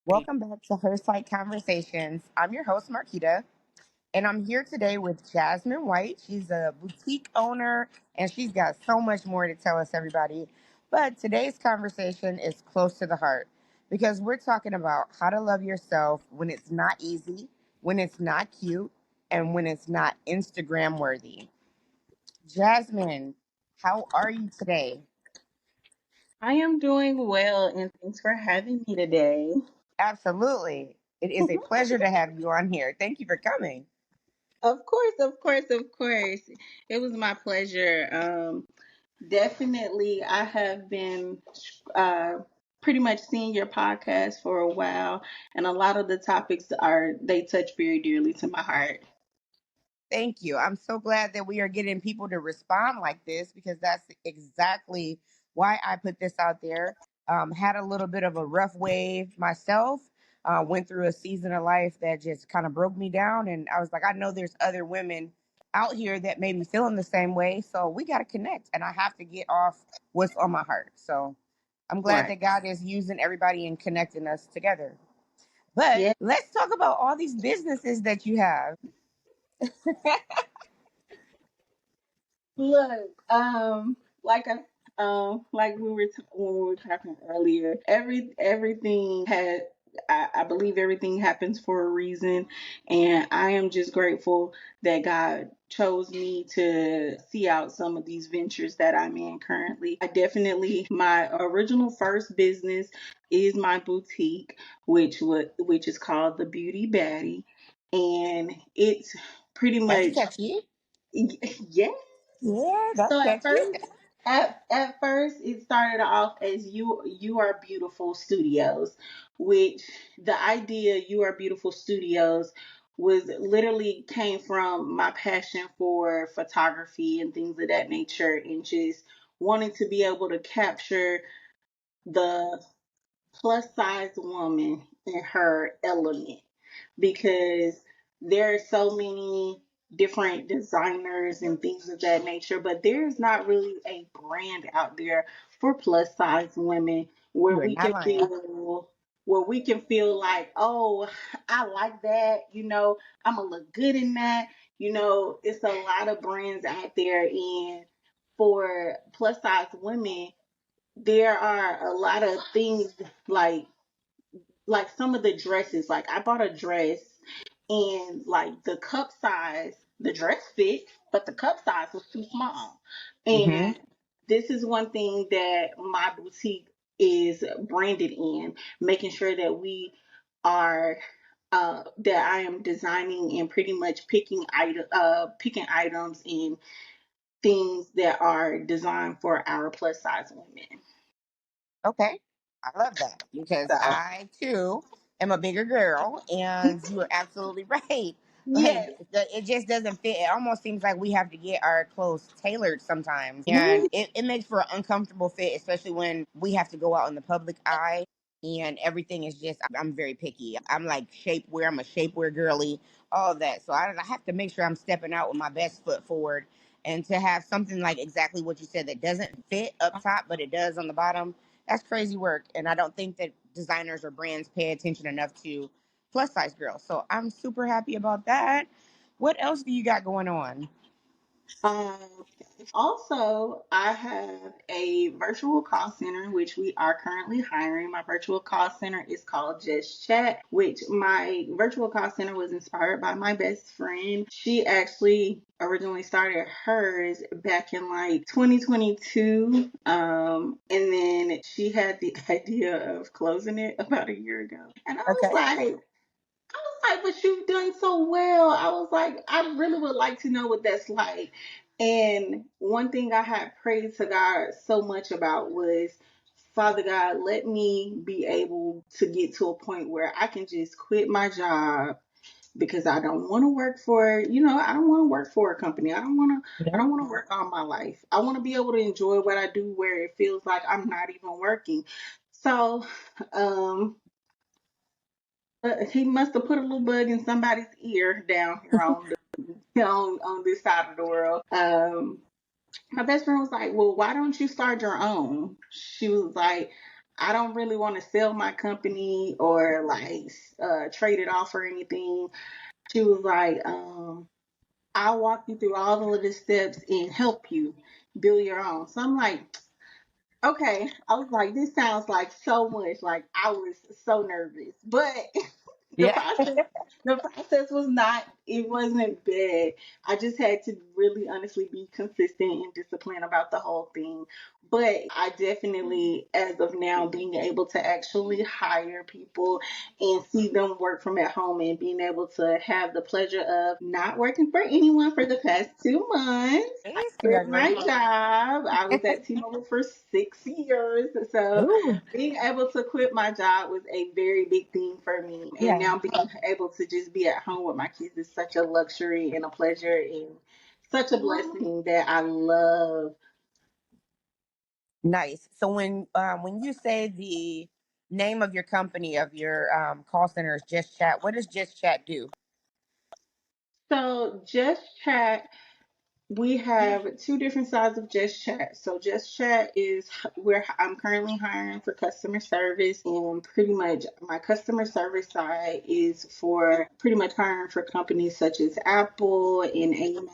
Welcome back to Her Site Conversations. I'm your host, Marquita, and I'm here today with Jasmine White. She's a boutique owner, and she's got so much more to tell us, everybody. But today's conversation is close to the heart because we're talking about how to love yourself when it's not easy, when it's not cute, and when it's not Instagram worthy. Jasmine, how are you today? I am doing well, and thanks for having me today. Absolutely. It is a pleasure to have you on here. Thank you for coming. Of course, of course, of course. It was my pleasure. Definitely, I have been uh, pretty much seeing your podcast for a while, and a lot of the topics they touch very dearly to my heart. Thank you. I'm so glad that we are getting people to respond like this because that's exactly why I put this out there. Had a little bit of a rough wave myself. Went through a season of life that just kind of broke me down, and I was like, I know there's other women out here that may be feeling the same way, so we got to connect, and I have to get off what's on my heart. So I'm glad Right. that God is using everybody and connecting us together. But Yeah. let's talk about all these businesses that you have. Look, like when we were talking earlier, everything had. I believe everything happens for a reason, and I am just grateful that God chose me to see out some of these ventures that I'm in currently. My original first business is my boutique, which is called the Beauty Baddie, and it's pretty That's much catchy. yeah. Yeah, that's So catchy. at first, it started off as you are beautiful studios, which the idea you are beautiful studios was literally came from my passion for photography and things of that nature, and just wanting to be able to capture the plus size woman in her element, because there are so many different designers and things of that nature, but there's not really a brand out there for plus size women You are not lying. where we can feel like, oh, I like that, I'm gonna look good in that. It's a lot of brands out there, and for plus size women there are a lot of things, like some of the dresses. Like, I bought a dress, and like the dress fit, but the cup size was too small. Hmm. And this is one thing that my boutique is branded in, making sure that we are that I am designing and pretty much picking items and things that are designed for our plus size women. Okay. I love that because So I too am a bigger girl, and you are absolutely right. Like yes. it just doesn't fit. It almost seems like we have to get our clothes tailored sometimes, and Mhm. it makes for an uncomfortable fit, especially when we have to go out in the public eye and everything is just. I'm very picky. I'm like shapewear. I'm a shapewear girly. All of that. So I have to make sure I'm stepping out with my best foot forward, and to have something like exactly what you said that doesn't fit up top, but it does on the bottom, that's crazy work. And I don't think that designers or brands pay attention enough to plus size girls. So I'm super happy about that. What else do you got going on? Um, Also, I have a virtual call center, which we are currently hiring. My virtual call center is called Just Chat, which my virtual call center was inspired by my best friend. She actually originally started hers back in like 2022. And then she had the idea of closing it about a year ago. And Okay. I was like, but you've done so well. I was like, I really would like to know what that's like. And one thing I had prayed to God so much about was, Father God, let me be able to get to a point where I can just quit my job, because I don't want to work for, I don't want to work for a company. I Yeah. don't want to work all my life. I want to be able to enjoy what I do where it feels like I'm not even working. So, um, he must have put a little bug in somebody's ear down here on this side of the world. My best friend was like, "Well, why don't you start your own?" She was like, I don't really want to sell my company or like trade it off or anything. She was like, I'll walk you through all of the steps and help you build your own. So I'm like, okay. I was like, this sounds like so much. Like I was so nervous, but the Yeah. process, the process was not. It wasn't bad. I just had to really, honestly, be consistent and disciplined about the whole thing. But I definitely, as of now, being able to actually hire people and see them work from at home and being able to have the pleasure of not working for anyone for the past 2 months. I Yes, quit my congratulations. job. I was at T-Mobile for 6 years. So Ooh, being able to quit my job was a very big thing for me. And yeah. now being able to just be at home with my kids is such a luxury and a pleasure and such a blessing that I love. Nice. So when you say the name of your company of your call center is Just Chat, what does Just Chat do? So Just Chat, we have two different sides of Just Chat. So Just Chat is where I'm currently hiring for customer service, and pretty much my customer service side is for pretty much hiring for companies such as Apple and AMAX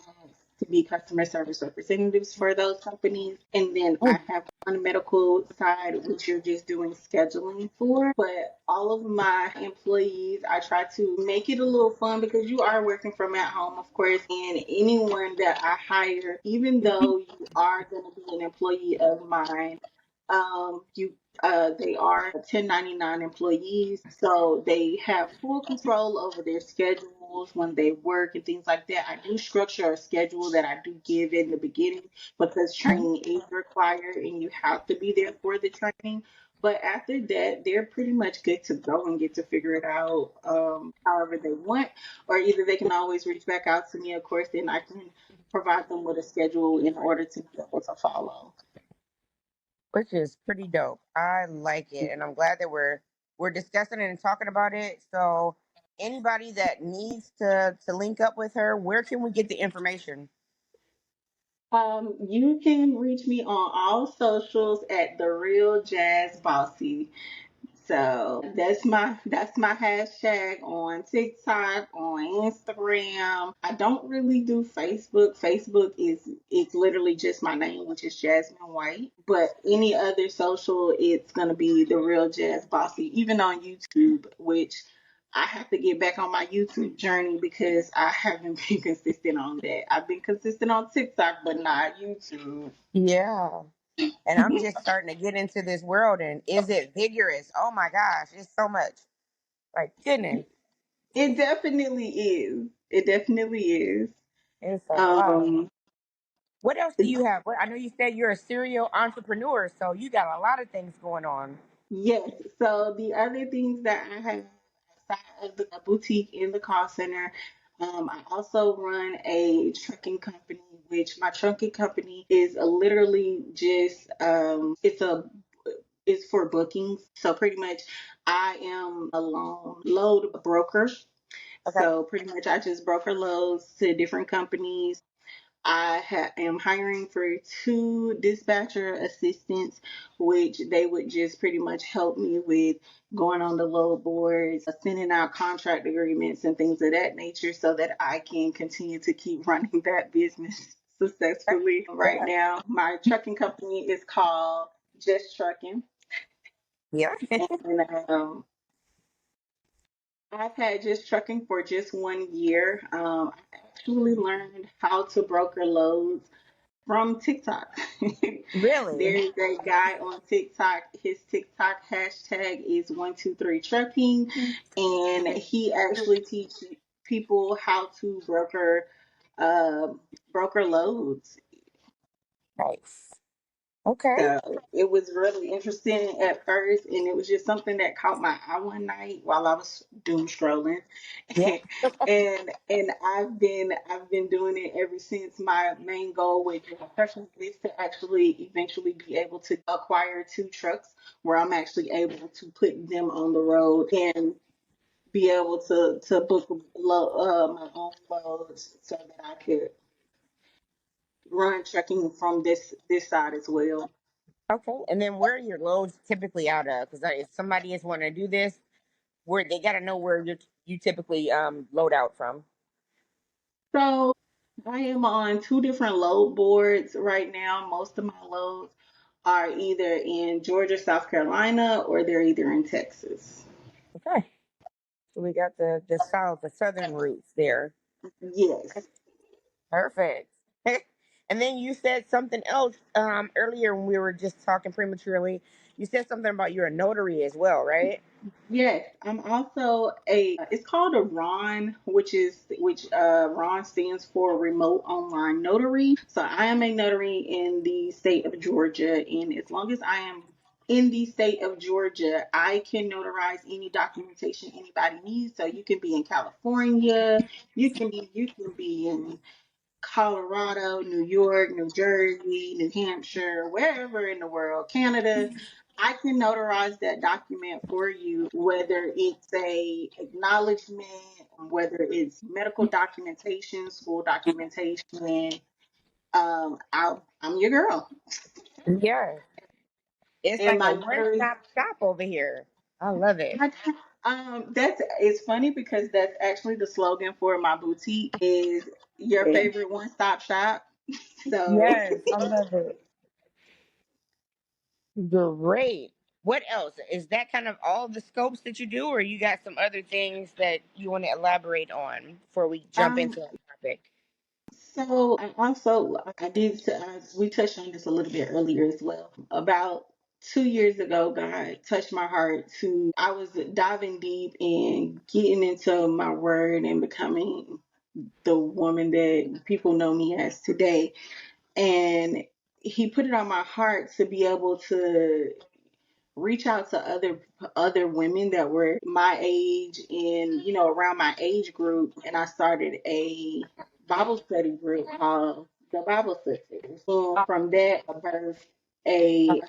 to be customer service representatives for those companies. And then I Mm, have on the medical side, which you're just doing scheduling for. But all of my employees, I try to make it a little fun because you are working from at home, of course. And anyone that I hire, even though you are going to be an employee of mine, you they are 1099 employees, so they have full control over their schedules when they work and things like that. I do structure a schedule that I do give in the beginning because mhm. training is required and you have to be there for the training. But after that, they're pretty much good to go and get to figure it out however they want, or either they can always reach back out to me, of course, then I can provide them with a schedule in order to be able to follow. Which is pretty dope. I like it, and I'm glad that we're discussing it and talking about it. So anybody that needs to link up with her, where can we get the information? You can reach me on all socials at the real jazz bossy. So that's my hashtag on TikTok, on Instagram. I don't really do Facebook. Facebook is it's literally just my name, which is Jasmine White. But any other social, it's gonna be the real Jazz Bossy. Even on YouTube, which I have to get back on my YouTube journey because I haven't been consistent on that. I've been consistent on TikTok, but not YouTube. Yeah. And I'm just starting to get into this world, and is it vigorous? Oh my gosh, it's so much. Like goodness, It definitely is. It definitely is. it's a lot. Um, What else do you have? What I know you said you're a serial entrepreneur, so you got a lot of things going on. yes. So the other things that I have outside of the boutique in the call center, I also run a trucking company, which my trucking company is literally just it's for bookings. So pretty much, I am a load broker. Okay. So pretty much, I just broker loads to different companies. Am hiring for two dispatcher assistants, which they would just pretty much help me with going on the load boards, sending out contract agreements and things of that nature so that I can continue to keep running that business Okay. successfully. Right Yeah. now, my trucking company is called Just Trucking. Yeah. And I've had Just Trucking for just 1 year. I actually learned how to broker loads from TikTok. Really? There's a guy on TikTok. His TikTok hashtag is 123trucking, and he actually teaches people how to uh, broker loads. Nice. Okay. So it was really interesting at first, and it was just something that caught my eye one night while I was doom scrolling, Yeah. and I've been doing it ever since. My main goal with the profession is to actually eventually be able to acquire two trucks where I'm actually able to put them on the road and be able to book my own loads so that I could run trucking from this side as well. Okay. And then where are your loads typically out of? Because if somebody is wanting to do this, where they got to know where you typically load out from. So I am on two different load boards right now. Most of my loads are either in Georgia, South Carolina, or they're either in Texas. Okay. So we got the south, the southern roots there. Yes. Perfect. And then you said something else earlier when we were just talking prematurely. You said something about you're a notary as well, right? Yes, I'm also it's called a RON, which RON stands for Remote Online Notary. So I am a notary in the state of Georgia, and as long as I am in the state of Georgia, I can notarize any documentation anybody needs. So you can be in California, you can be in Colorado, New York, New Jersey, New Hampshire, wherever in the world, Canada, I can notarize that document for you, whether it's a acknowledgement, whether it's medical documentation, school documentation. I'm your girl, Yeah. It's and like a my one notary. stop shop over here. I love it. That's it's funny because that's actually the slogan for my boutique is your favorite one stop shop. So Yes, I love it. Great. What else? Is that kind of all the scopes that you do, or you got some other things that you want to elaborate on before we jump um into that topic? So I also I did we touched on this a little bit earlier as well. About 2 years ago, God touched my heart to I was diving deep and getting into my word and becoming the woman that people know me as today. And he put it on my heart to be able to reach out to other women that were my age and around my age group, and I started a Bible study group called the Bible Sisters. From that I birthed a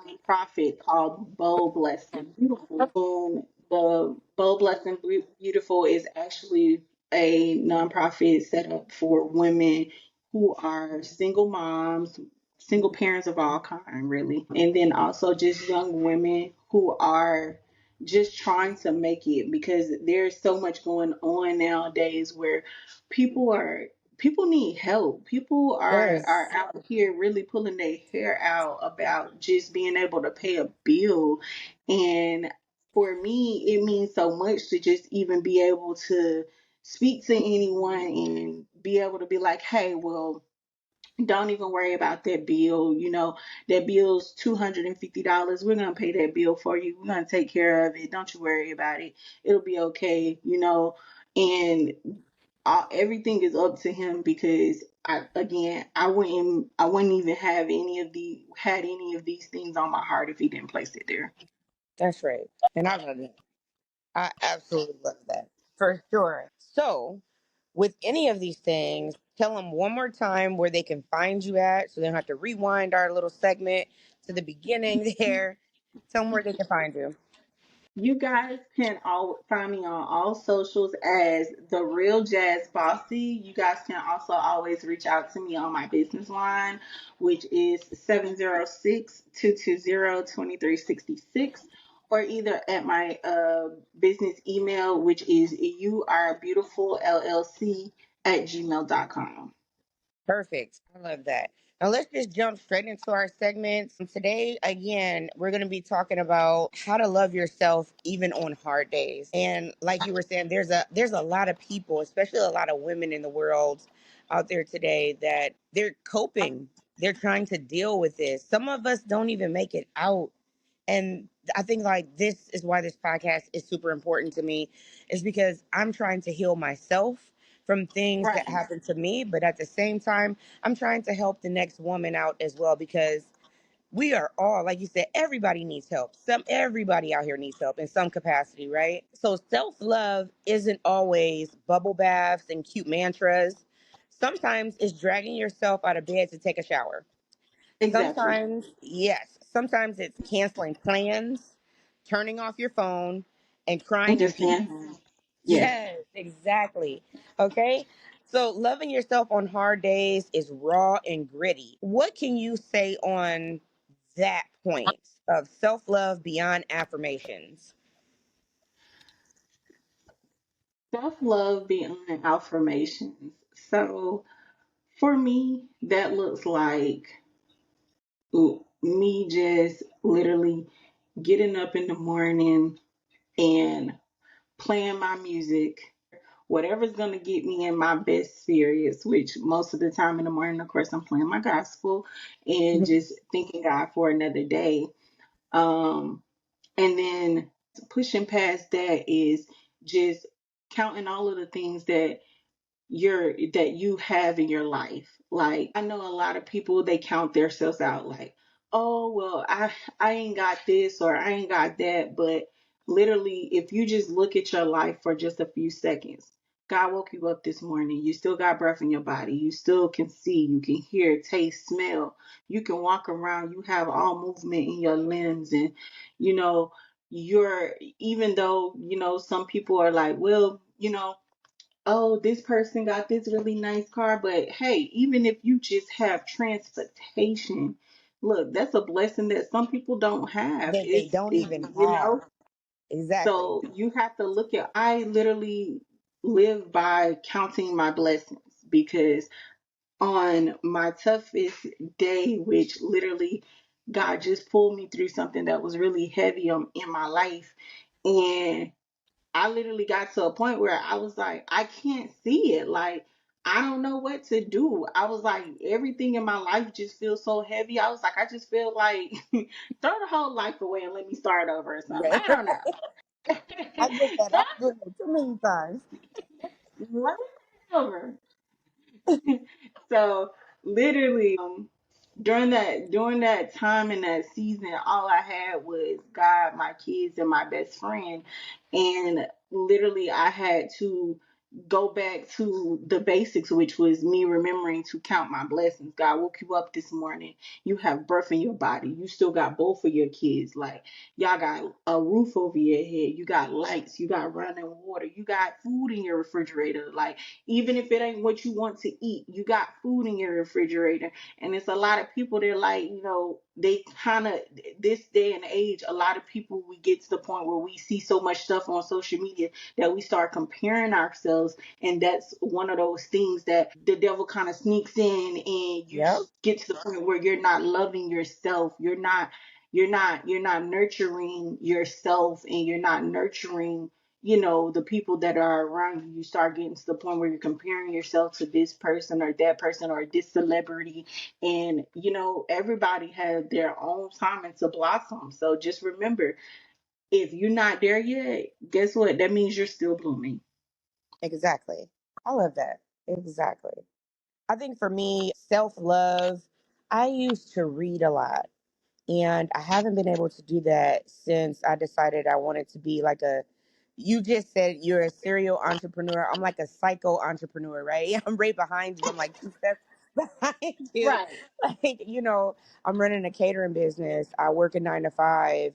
nonprofit called Bold Blessed and Beautiful. And the Bold Blessed and Beautiful is actually a nonprofit set up for women who are single moms, single parents of all kind, really. And then also just young women who are just trying to make it, because there's so much going on nowadays where people are people need help. People are Yes, out here really pulling their hair out about just being able to pay a bill. And for me, it means so much to just even be able to speak to anyone and be able to be like, hey, well, don't even worry about that bill. That bill's $250. We're gonna pay that bill for you. We're gonna take care of it. Don't you worry about it. It'll be okay. And everything is up to him, because I wouldn't even have any of these things on my heart if he didn't place it there. that's right. And I love it. I absolutely love that for sure. So, with any of these things, tell them one more time where they can find you at, so they don't have to rewind our little segment to the beginning there. Tell them where they can find you. You guys can all find me on all socials as the real Jazz Bossy. You guys can also always reach out to me on my business line, which is 706-220-2366, or either at my business email, which is youarebeautifulllc@gmail.com. Perfect. I love that. Now let's just jump straight into our segments. Today, again, we're going to be talking about how to love yourself even on hard days. And like you were saying, there's a lot of people, especially a lot of women in the world out there today that they're coping. They're trying to deal with this. Some of us don't even make it out. And I think like this is why this podcast is super important to me, is because I'm trying to heal myself from things that Right. happened to me, but at the same time, I'm trying to help the next woman out as well, because we are all, like you said, everybody needs help. Everybody out here needs help in some capacity, right? So self-love isn't always bubble baths and cute mantras. Sometimes it's dragging yourself out of bed to take a shower. Exactly. Sometimes, yes, sometimes it's canceling plans, turning off your phone, and And crying in just peace. saying, yes. Yes, exactly. Okay. So loving yourself on hard days is raw and gritty. What can you say on that point of self love beyond affirmations? Self love beyond affirmations. So for me, that looks like me just literally getting up in the morning and playing my music, whatever's going to get me in my best spirits, which most of the time in the morning, of course, I'm playing my gospel and just thanking God for another day. Um, and then pushing past that is just counting all of the things that you have in your life. Like I know a lot of people they count themselves out like, oh well, I ain't got this or I ain't got that. But literally, if you just look at your life for just a few seconds, God woke you up this morning. You still got breath in your body. You still can see, you can hear, taste, smell. You can walk around. You have all movement in your limbs, and you know you're even though some people are like, well, oh, this person got this really nice car, but hey, even if you just have transportation, look, that's a blessing that some people don't have. That they don't It's even have. Exactly. so you have to look at, I literally live by counting my blessings because on my toughest day, which literally God just pulled me through something that was really heavy in my life. And I literally got to a point where I was like, I can't see it. Like, I don't know what to do. I was like, everything in my life just feels so heavy. I was like, I just feel like throw the whole life away and let me start over or something. I don't know. I get that. Start, I've been there too many times. let me start over. So literally, during that time in that season, all I had was God, my kids, and my best friend. And literally I had to go back to the basics, which was me remembering to count my blessings. God woke you up this morning. You have breath in your body. You still got both of your kids. Like, y'all got a roof over your head. You got lights. You got running water. You got food in your refrigerator. Like, even if it ain't what you want to eat, you got food in your refrigerator. And it's a lot of people, they're like, they kind of, this day and age, a lot of people, we get to the point where we see so much stuff on social media that we start comparing ourselves. And that's one of those things that the devil kind of sneaks in, and you Yep. get to the point where you're not loving yourself. You're not nurturing yourself, and you're not nurturing the people that are around you. You start getting to the point where you're comparing yourself to this person or this celebrity. And everybody has their own time to blossom. So just remember, if you're not there yet, guess what? That means you're still blooming. Exactly. I love that. Exactly. I think for me, self love, I used to read a lot. And I haven't been able to do that since I decided I wanted to be like you just said you're a serial entrepreneur. I'm like a psycho entrepreneur, right? I'm right behind you. I'm like 2 steps behind you. Right. Like, I'm running a catering business. I work a 9 to 5.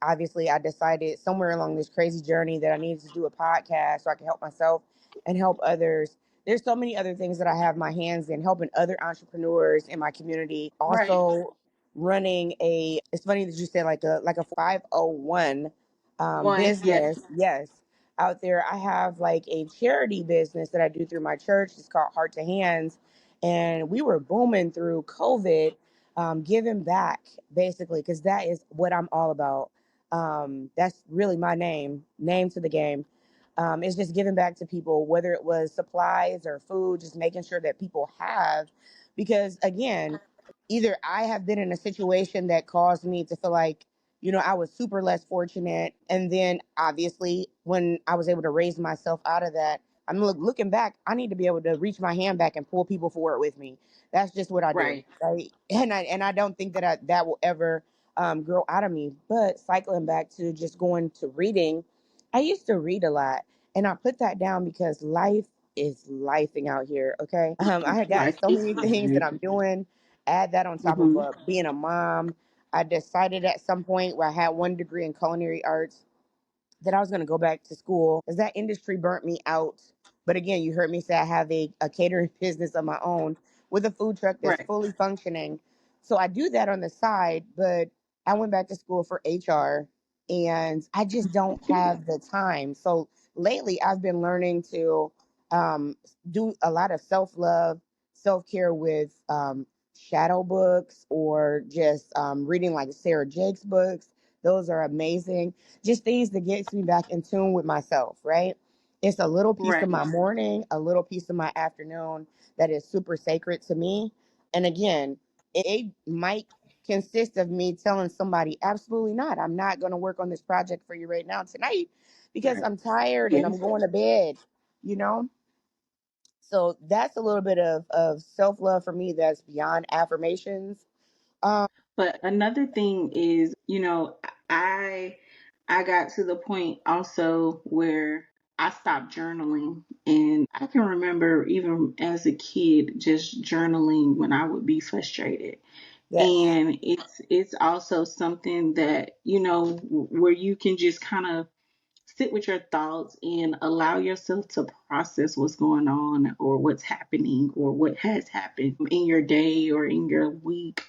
Obviously, I decided somewhere along this crazy journey that I needed to do a podcast so I can help myself and help others. There's so many other things that I have my hands in, helping other entrepreneurs in my community. Right. Also running it's funny that you said like a 501 One. Yes. business. Yes. Out there, I have like a charity business that I do through my church. It's called Heart to Hands. And we were booming through COVID, giving back basically, because that is what I'm all about. That's really my name to the game. It's just giving back to people, whether it was supplies or food, just making sure that people have. Because again, either I have been in a situation that caused me to feel like, I was super less fortunate. And then obviously, when I was able to raise myself out of that, I'm looking back, I need to be able to reach my hand back and pull people forward with me. That's just what I do. Right. Right. And I don't think that will ever grow out of me. But cycling back to just going to reading, I used to read a lot. And I put that down because life is lifing out here. Okay. I had got Life so is many things that good. I'm doing. Add that on top of Hmm. being a mom. I decided at some point where I had 1 degree in culinary arts that I was going to go back to school because that industry burnt me out. But again, you heard me say I have a catering business of my own with a food truck that's Right. fully functioning. So I do that on the side, but I went back to school for HR and I just don't have the time. So lately I've been learning to um, do a lot of self love, self care with shadow books or just reading like Sarah Jake's books. Those are amazing. Just things that gets me back in tune with myself, right? It's a little piece of Right. my morning, a little piece of my afternoon that is super sacred to me. And again, it might consist of me telling somebody, absolutely not. I'm not going to work on this project for you right now tonight because Right. I'm tired and I'm Yes. going to bed, you know? So that's a little bit of self love for me that's beyond affirmations. But another thing is, I got to the point also where I stopped journaling. And I can remember even as a kid just journaling when I would be frustrated. Yes. And it's also something that, where you can just kind of sit with your thoughts and allow yourself to process what's going on or what's happening or what has happened in your day or in your week.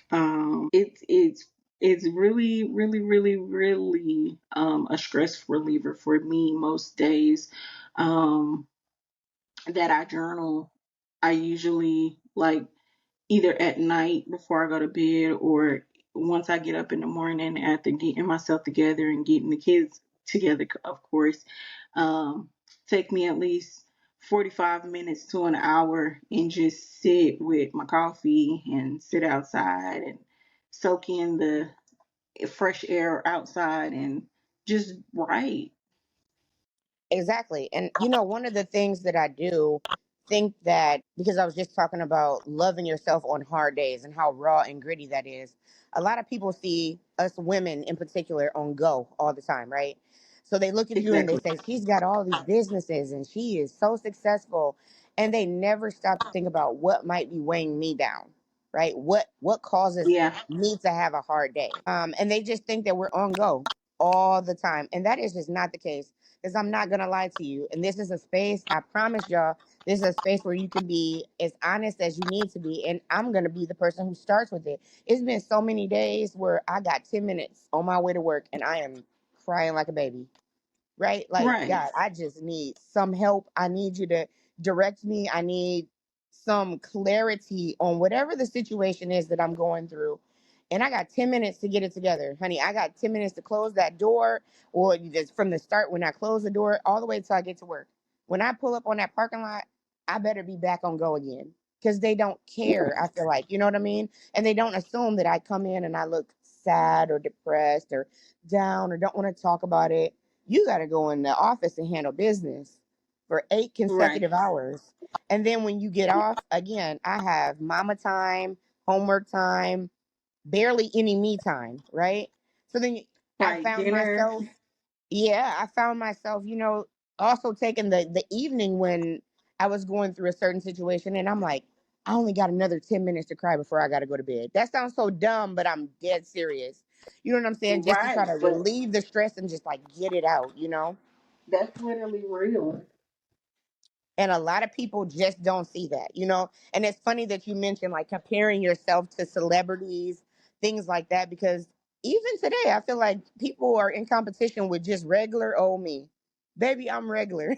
It's really, really, really, really a stress reliever for me most days that I journal. I usually like either at night before I go to bed or once I get up in the morning after getting myself together and getting the kids together, of course. Um, Take me at least 45 minutes to an hour and just sit with my coffee and sit outside and soak in the fresh air outside and just write. Exactly. And one of the things that I do think that because I was just talking about loving yourself on hard days and how raw and gritty that is, a lot of people see us women in particular on go all the time, right? So they look at you and they Exactly. say, she's got all these businesses and she is so successful. And they never stop to think about what might be weighing me down, right? What causes Yeah. me to have a hard day. And they just think that we're on go all the time. And that is just not the case because I'm not gonna lie to you. And this is a space, I promise y'all, this is a space where you can be as honest as you need to be. And I'm gonna be the person who starts with it. It's been so many days where I got 10 minutes on my way to work and I am crying like a baby, right? Like, Right. God, I just need some help. I need you to direct me. I need some clarity on whatever the situation is that I'm going through. And I got 10 minutes to get it together, honey. I got 10 minutes to close that door, or just from the start when I close the door all the way till I get to work. When I pull up on that parking lot, I better be back on go again because they don't care. I feel like, you know what I mean? And they don't assume that I come in and I look sad or depressed or down or don't want to talk about it. You got to go in the office and handle business for 8 Right. consecutive hours. And then when you get off, again, I have mama time, homework time, barely any me time, right? So then I Right. found Dinner. myself, yeah, I found myself, also taking the evening when I was going through a certain situation and I'm like, I only got another 10 minutes to cry before I got to go to bed. That sounds so dumb, but I'm dead serious. You know what I'm saying? Just to try Right. to But relieve the stress and just like get it out. that's literally real. And a lot of people just don't see that. And it's funny that you mentioned like comparing yourself to celebrities, things like that, because even today, I feel like people are in competition with just regular old me. Baby, I'm regular.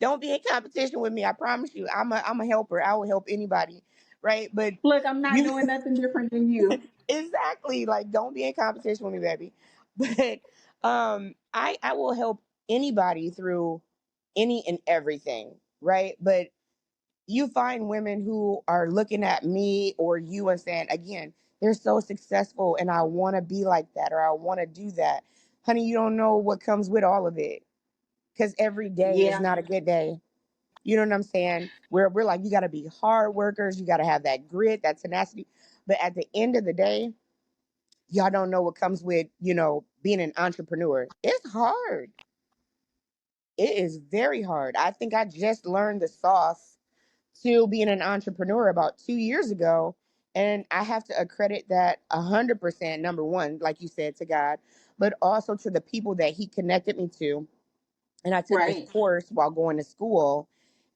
Don't be in competition with me. I promise you, I'm a helper. I will help anybody, right? But Look, I'm not you doing nothing different than you. exactly like don't be in competition with me, baby. But I will help anybody through any and everything, right? But you find women who are looking at me or you and saying, again, they're so successful and I want to be like that or I want to do that. Honey, you don't know what comes with all of it because every day is Yeah. not a good day. You know what I'm saying? We're like, you got to be hard workers. You got to have that grit, that tenacity. But at the end of the day, y'all don't know what comes with, being an entrepreneur. It's hard. It is very hard. I think I just learned the sauce to being an entrepreneur about 2 years ago. And I have to accredit that 100%, number one, like you said, to God, but also to the people that He connected me to. And I took this Right. course while going to school.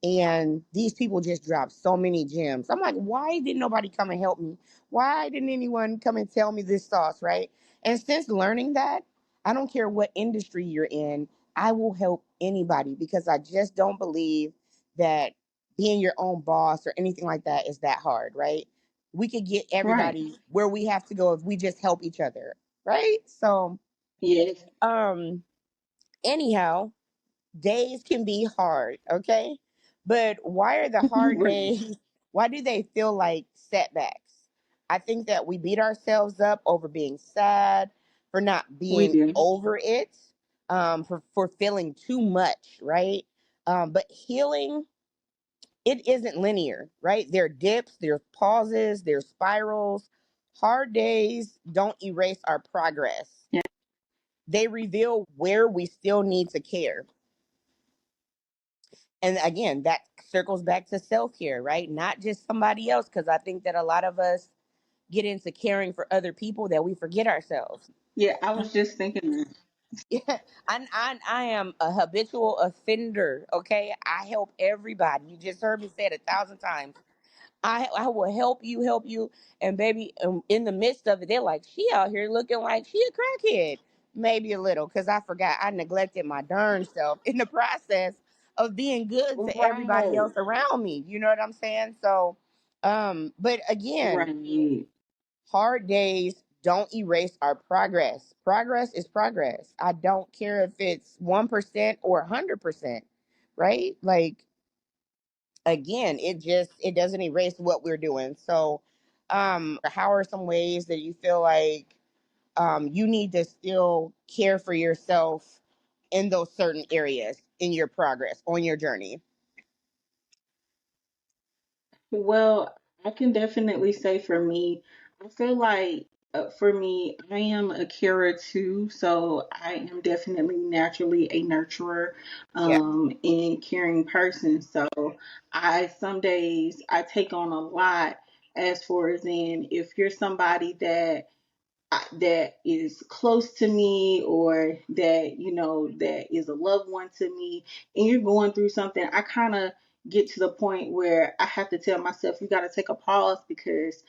And these people just dropped so many gems. I'm like, why didn't nobody come and help me? Why didn't anyone come and tell me this sauce, right? And since learning that, I don't care what industry you're in, I will help anybody because I just don't believe that being your own boss or anything like that is that hard, right? We could get Right. everybody where we have to go if we just help each other, right? So, Yes. um, anyhow, days can be hard, okay? But why are the hard Right. days, why do they feel like setbacks? I think that we beat ourselves up over being sad, for not We being do. over it, for feeling too much, right? But healing, it isn't linear, right? There are dips, there's pauses, there's spirals. Hard days don't erase our progress. Yeah. They reveal where we still need to care. And again, that circles back to self-care, right? Not just somebody else, because I think that a lot of us get into caring for other people that we forget ourselves. Yeah, I was just thinking that. Yeah, I am a habitual offender, okay? I help everybody. You just heard me say it 1,000 times. I will help you, and baby, in the midst of it, they're like, she out here looking like she a crackhead, maybe a little, because I forgot I neglected my darn self in the process of being good to everybody Right. else around me. You know what I'm saying? So, but again, Right. hard days don't erase our progress. Progress is progress. I don't care if it's 1% or 100%, right? Like, again, it doesn't erase what we're doing. So how are some ways that you feel like you need to still care for yourself in those certain areas in your progress on your journey? Well, I can definitely say for me, I feel like for me, I am a carer too, so I am definitely naturally a nurturer, Yeah. and caring person. So I some days I take on a lot as far as in if you're somebody that is close to me or that that is a loved one to me and you're going through something, I kind of get to the point where I have to tell myself you got to take a pause because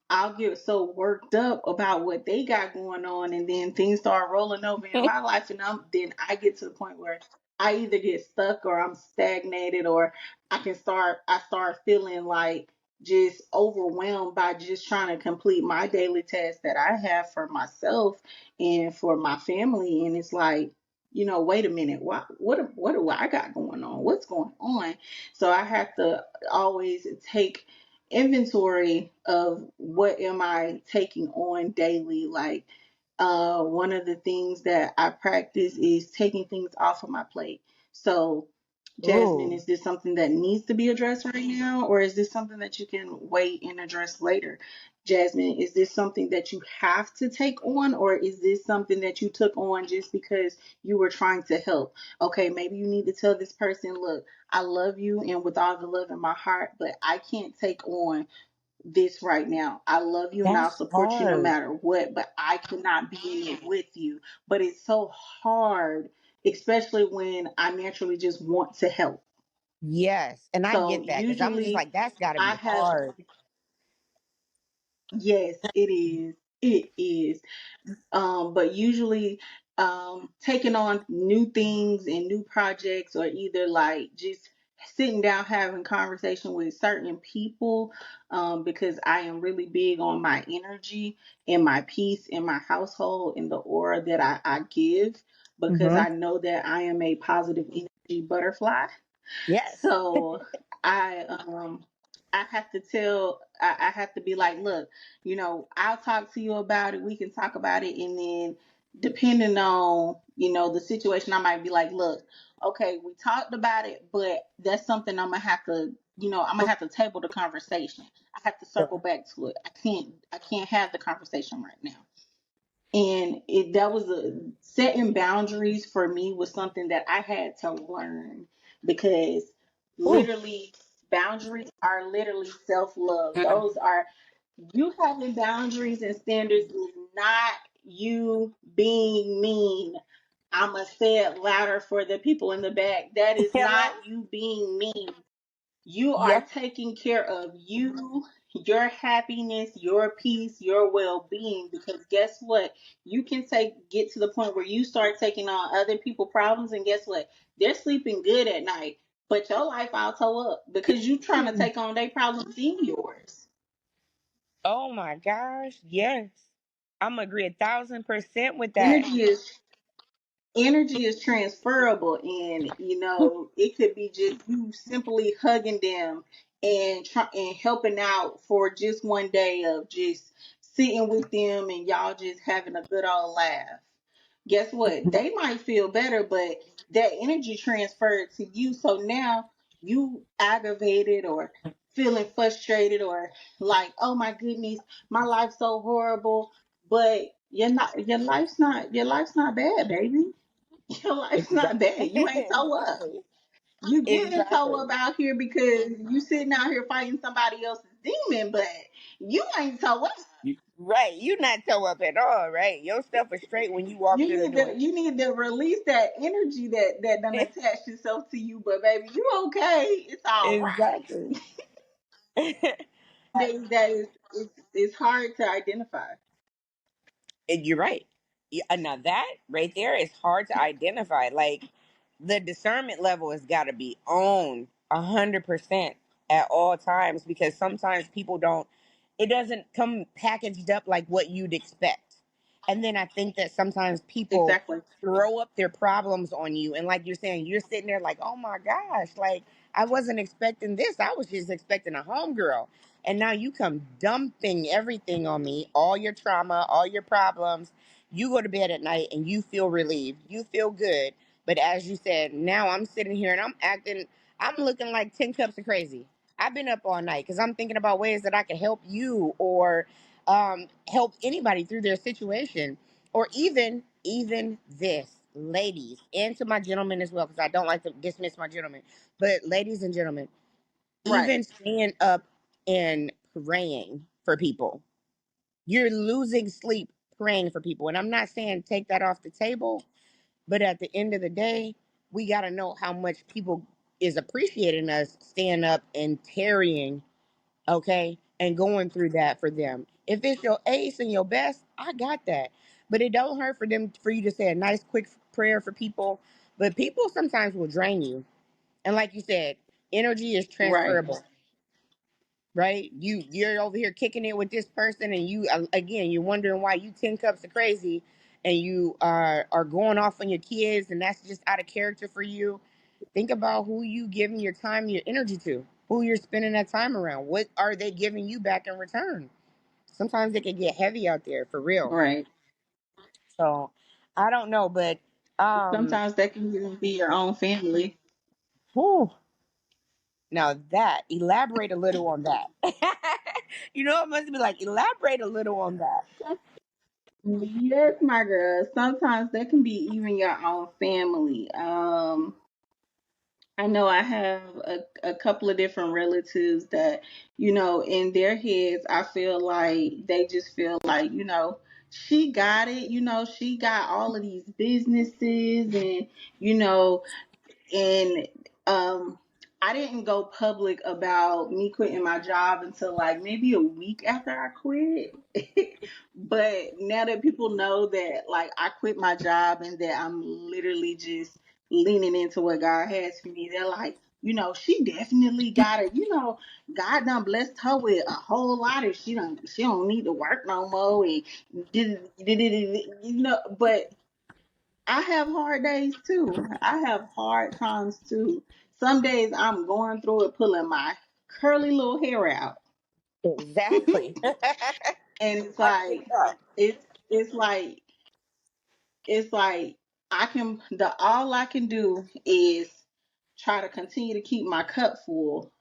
I'll get so worked up about what they got going on, and then things start rolling over in my life, and then I get to the point where I either get stuck or I'm stagnated, or I start feeling like just overwhelmed by just trying to complete my daily tasks that I have for myself and for my family, and it's like. Wait a minute. What do I got going on? What's going on? So I have to always take inventory of what am I taking on daily. Like one of the things that I practice is taking things off of my plate. So Jasmine, Ooh. is this something that needs to be addressed right now, or is this something that you can wait and address later? Jasmine, is this something that you have to take on, or is this something that you took on just because you were trying to help? Okay, maybe you need to tell this person, look, I love you and with all the love in my heart, but I can't take on this right now. I love you and I'll That's support you no hard. matter what, but I cannot be in it with you. But it's so hard, especially when I naturally just want to help. Yes, and I So get that because I'm just usually like, that's got to I be have, hard. yes, it is. It is. But usually taking on new things and new projects, or either like just sitting down having conversation with certain people, because I am really big on my energy and my peace in my household and the aura that I give, because Mm-hmm. I know that I am a positive energy butterfly. Yes. So I I have to I have to be like, look, I'll talk to you about it. We can talk about it, and then depending on the situation, I might be like, look, okay, we talked about it, but that's something I'm gonna have to I'm gonna have to table the conversation. I have to circle Sure. back to it. I can't have the conversation right now. And that was a setting boundaries for me was something that I had to learn, because Ooh. literally boundaries are literally self-love. Those are you having boundaries and standards is not you being mean. I'ma say it louder for the people in the back. That is not Hello. you being mean. You are Yep. taking care of you, your happiness, your peace, your well-being. Because guess what? You can get to the point where you start taking on other people's problems, and guess what? They're sleeping good at night, but your life all toe up because you trying to take on their problems in yours. Oh my gosh. Yes. I'm agree 1,000% with that. Energy is energy is transferable, and it could be just you simply hugging them and helping out for just one day of just sitting with them and y'all just having a good old laugh. Guess what? They might feel better, but that energy transferred to you, so now you aggravated or feeling frustrated or like, oh my goodness, my life's so horrible. But your life's not bad, baby. Your life's not bad. Exactly. You ain't toe up. Exactly. You getting toe Exactly. up out here because you sitting out here fighting somebody else's demon, but you ain't toe up. Right. You not toe up at all, right? Your stuff is straight when you walk You through the need door. to you need to release that energy that done attached itself to you. But baby, you okay? It's all right. Exactly. That is it's hard to identify. And you're right. Now that right there is hard to identify. Like the discernment level has got to be on 100% at all times because sometimes people don't. It doesn't come packaged up like what you'd expect. And then I think that sometimes people Exactly. throw up their problems on you, and like you're saying, you're sitting there like, oh my gosh, like I wasn't expecting this. I was just expecting a homegirl. And now you come dumping everything on me, all your trauma, all your problems. You go to bed at night and you feel relieved. You feel good. But as you said, now I'm sitting here and I'm looking like 10 cups of crazy. I've been up all night because I'm thinking about ways that I can help you or help anybody through their situation. Or even this, ladies, and to my gentlemen as well, because I don't like to dismiss my gentlemen. But ladies and gentlemen, Right. even staying up and praying for people. You're losing sleep praying for people. And I'm not saying take that off the table, but at the end of the day, we got to know how much people is appreciating us staying up and tarrying, okay, and going through that for them. If it's your ace and your best, I got that. But it don't hurt for you to say a nice quick prayer for people. But people sometimes will drain you. And like you said, energy is Right. transferable, right? You're over here kicking it with this person, and you again you're wondering why you 10 cups of crazy, and you are going off on your kids, and that's just out of character for you. Think about who you giving your time, your energy to, who you're spending that time around. What are they giving you back in return? Sometimes it can get heavy out there for real. Right. So I don't know, but um, Sometimes that can even be your own family. whew, now that elaborate a little on that. You know, it must be like elaborate a little on that. Yes, my girl. Sometimes that can be even your own family. I know I have a couple of different relatives that, in their heads, I feel like they just feel like, she got it, she got all of these businesses and, you know, and I didn't go public about me quitting my job until like maybe a week after I quit. But now that people know that like I quit my job and that I'm literally just leaning into what God has for me, they're like, she definitely got it. God done blessed her with a whole lot of she don't need to work no more and but I have hard days too. I have hard times too. Some days I'm going through it, pulling my curly little hair out, Exactly. and it's I get like that. it's like it's like the all I can do is try to continue to keep my cup full.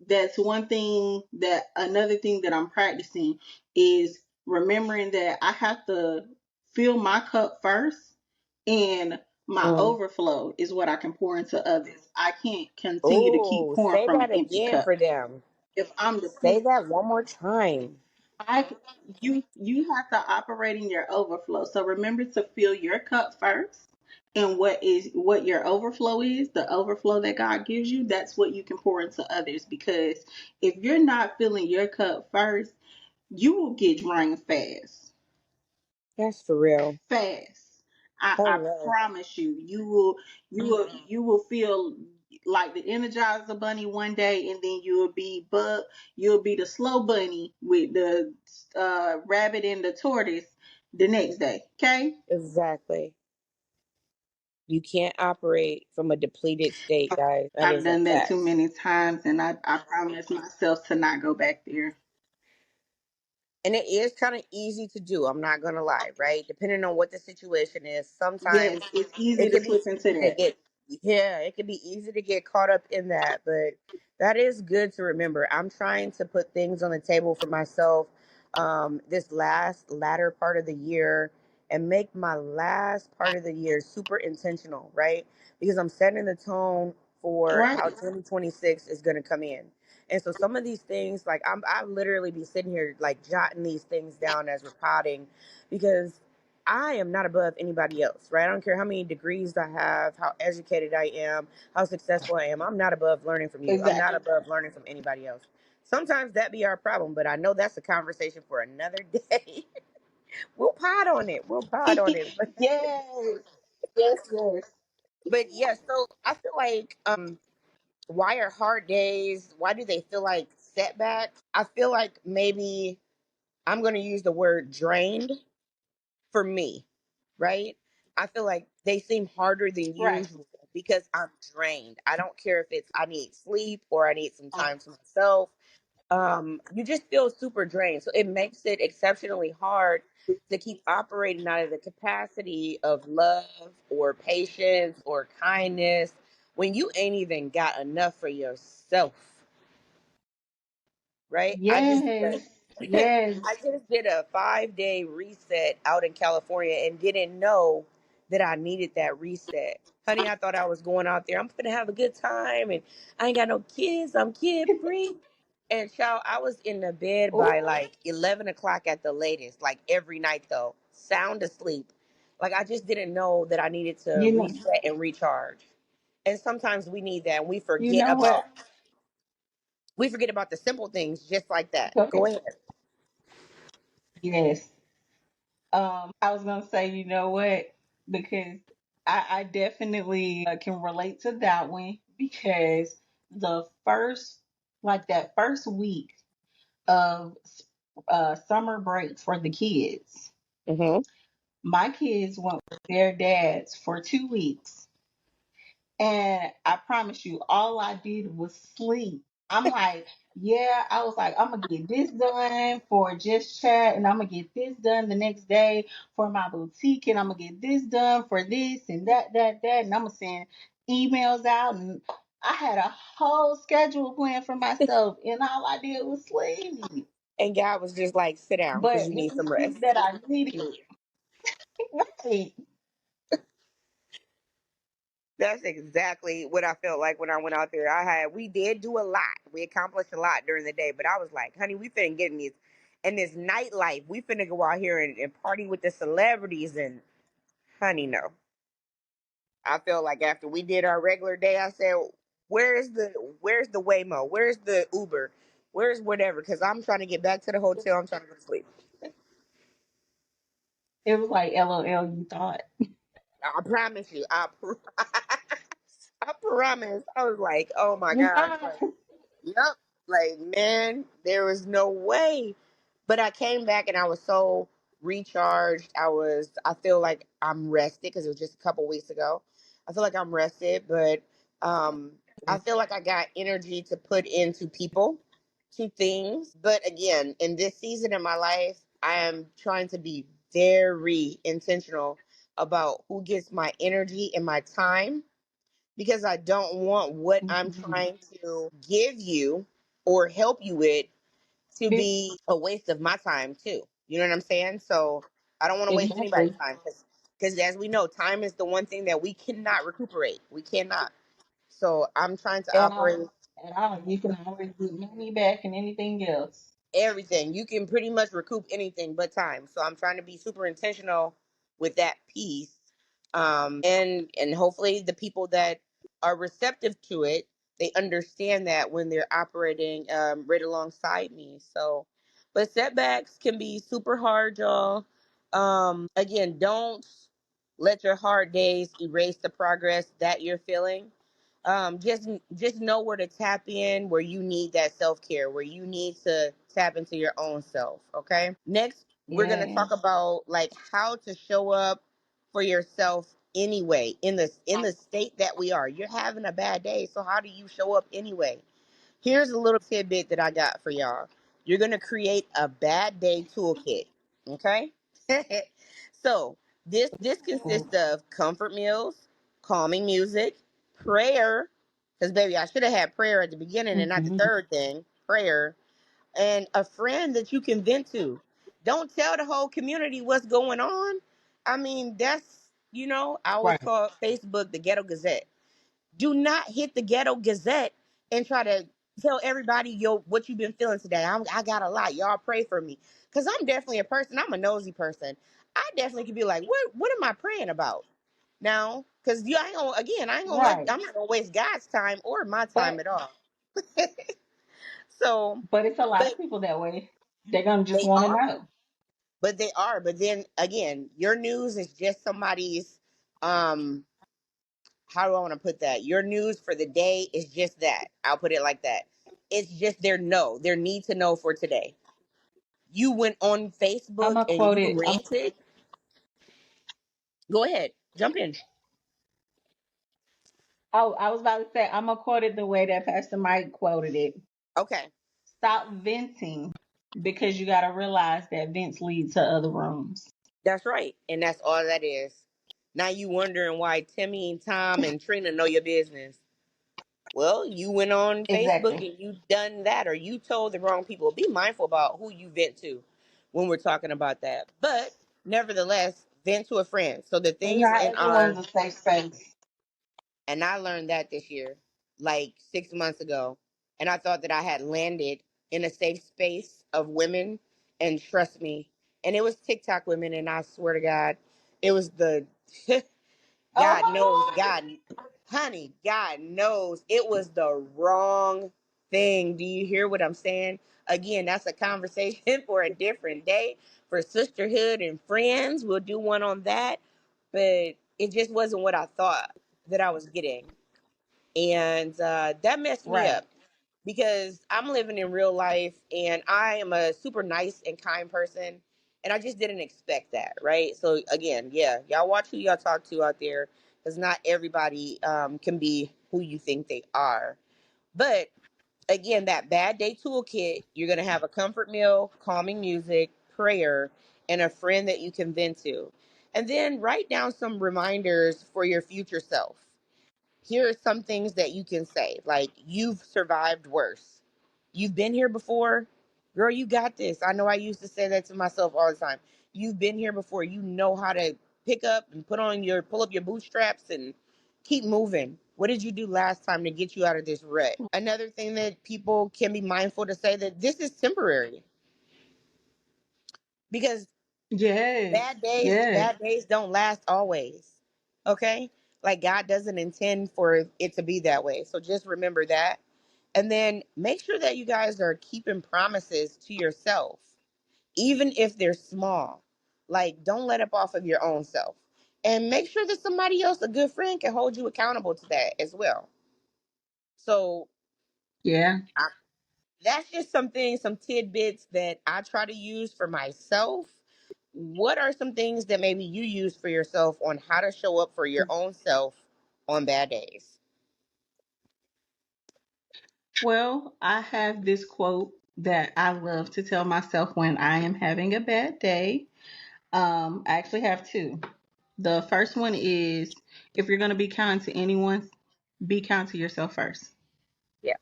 That's one thing. That another thing that I'm practicing is remembering that I have to fill my cup first, and my Mm. overflow is what I can pour into others. I can't continue to keep Oh, pouring say from an that empty again cup. for them. If I'm Say depleted, that one more time. I you have to operate in your overflow. So remember to fill your cup first, And what your overflow is, the overflow that God gives you, that's what you can pour into others. Because if you're not filling your cup first, you will get drained fast. That's for real. Fast. Oh I no. promise you, you will feel like the Energizer Bunny one day, and then you'll be the slow bunny with the rabbit and the tortoise the next day. Okay. Exactly. You can't operate from a depleted state, guys. That I've is a done that too fact. many times, and I promise myself to not go back there. And it is kind of easy to do. I'm not gonna lie, right? Depending on what the situation is, Yes, sometimes it's easy it to can be slip into easy to that. get. Yeah, it can be easy to get caught up in that, but that is good to remember. I'm trying to put things on the table for myself this latter part of the year and make my last part of the year super intentional, right? Because I'm setting the tone for Right. how 2026 is going to come in. And so some of these things, like I literally be sitting here like jotting these things down as we're potting, because I am not above anybody else, right? I don't care how many degrees I have, how educated I am, how successful I am. I'm not above learning from you. I'm not Exactly. above learning from anybody else. Sometimes that be our problem, but I know that's a conversation for another day. We'll pot on it. We'll pot on it. Yes. Yes. Yes. But yeah, so I feel like why are hard days? Why do they feel like setbacks? I feel like maybe I'm going to use the word drained for me, right? I feel like they seem harder than Right. usual because I'm drained. I don't care if it's I need sleep or I need some time to myself. You just feel super drained. So it makes it exceptionally hard to keep operating out of the capacity of love or patience or kindness when you ain't even got enough for yourself, right? Yes. Yes. I just did a 5 day reset out in California and didn't know that I needed that reset. Honey, I thought I was going out there. I'm gonna have a good time and I ain't got no kids. I'm kid free. And child, I was in the bed Oh, by like 11 o'clock at the latest, like every night though, sound asleep. Like I just didn't know that I needed to you know, reset and recharge. And sometimes we need that and you know what? we forget about the simple things just like that. Go Go ahead. ahead. Yes. I was gonna say, you know what? Because I definitely can relate to that one because the first, like that first week of summer break for the kids, Hmm. my kids went with their dads for 2 weeks. And I promise you, all I did was sleep. I'm like, yeah, I was like, I'm gonna get this done for just chat, and I'm gonna get this done the next day for my boutique, and I'm gonna get this done for this and that, and I'm gonna send emails out, and I had a whole schedule planned for myself, and all I did was sleep. And God was just like, sit down because But you need any some sleep rest. that I needed, right? That's exactly what I felt like when I went out there. We did do a lot. We accomplished a lot during the day, but I was like, honey, we finna get in this nightlife. We finna go out here and party with the celebrities. And honey, no. I felt like after we did our regular day, I said, where's the Waymo? Where's the Uber? Where's whatever? Because I'm trying to get back to the hotel. I'm trying to go to sleep. It was like LOL, you thought. I promise you. I promise. I was like, oh my gosh. Like, yep. Like, man, there was no way. But I came back and I was so recharged. I feel like I'm rested because it was just a couple weeks ago. I feel like I'm rested, but um, I feel like I got energy to put into people, to things. But again, in this season of my life, I am trying to be very intentional about who gets my energy and my time because I don't want what I'm Mhm. trying to give you or help you with to Be- be a waste of my time too. You know what I'm saying? So I don't want to waste anybody's Exactly. time because as we know, time is the one thing that we cannot recuperate. We cannot. So I'm trying to At all. operate At all. You can always get money back and anything else. everything. You can pretty much recoup anything but time. So I'm trying to be super intentional with that piece. And hopefully the people that are receptive to it, they understand that when they're operating right alongside me. So, but setbacks can be super hard, y'all. Again, don't let your hard days erase the progress that you're feeling. Just know where to tap in, where you need that self-care, where you need to tap into your own self. Okay, next we're going to Yeah. talk about like how to show up for yourself anyway in the state that we are. You're having a bad day, so how do you show up anyway? Here's a little tidbit that I got for y'all. You're going to create a bad day toolkit. Okay. So this consists of comfort meals, calming music, prayer, because baby, I should have had prayer at the beginning and not the Hmm. third thing, prayer, and a friend that you can vent to. Don't tell the whole community what's going on. I mean, that's, I always Right. call Facebook the ghetto gazette. Do not hit the ghetto gazette and try to tell everybody what you've been feeling today. I got a lot. Y'all pray for me. Because I'm definitely a person, I'm a nosy person. I definitely could be like, what am I praying about? Now, because you I ain't gonna again, Right. I'm not gonna waste God's time or my time But at all. So, but it's a lot but of people that way. They're gonna just they want to are, know. but they are. But then again, your news is just somebody's um how do I want to put that? Your news for the day is just that. I'll put it like that. It's just their need to know for today. You went on I'm Facebook gonna and quote you it. ranted. Go ahead, jump in. Oh, I was about to say I'm gonna quote it the way that Pastor Mike quoted it. Okay, Stop venting because you got to realize that vents lead to other rooms. that's right, and that's all that is. Now you wondering why Timmy and Tom and Trina know your business. Well, you went on Facebook Exactly. and you done that, or you told the wrong people. Be mindful about who you vent to when we're talking about that. But nevertheless, vent to a friend. So the things Not in our everyone's a safe space. and I learned that this year, like 6 months ago, and I thought that I had landed in a safe space of women, and trust me, and it was TikTok women, and I swear to God, it was the Oh God my knows, God, honey, God knows it was the wrong thing. Do you hear what I'm saying? Again, that's a conversation for a different day for sisterhood and friends. We'll do one on that. But it just wasn't what I thought that I was getting. And that messed God. me Right. up because I'm living in real life and I am a super nice and kind person. And I just didn't expect that, right? So again, yeah, y'all watch who y'all talk to out there because not everybody can be who you think they are. But again, that bad day toolkit, you're going to have a comfort meal, calming music, prayer, and a friend that you can vent to. And then write down some reminders for your future self. Here are some things that you can say, like, you've survived worse. You've been here before. Girl, you got this. I know I used to say that to myself all the time. You've been here before. You know how to pick up and pull up your bootstraps and keep moving. What did you do last time to get you out of this rut? Another thing that people can be mindful to say that this is temporary because Yes. Yes. bad days don't last always. Okay? Like God doesn't intend for it to be that way. So just remember that. And then make sure that you guys are keeping promises to yourself, even if they're small. Like don't let up off of your own self. And make sure that somebody else, a good friend, can hold you accountable to that as well. So Yeah. that's just some tidbits that I try to use for myself. What are some things that maybe you use for yourself on how to show up for your own self on bad days? Well, I have this quote that I love to tell myself when I am having a bad day. I actually have two. The first one is if you're going to be kind to anyone, be kind to yourself first. Yeah,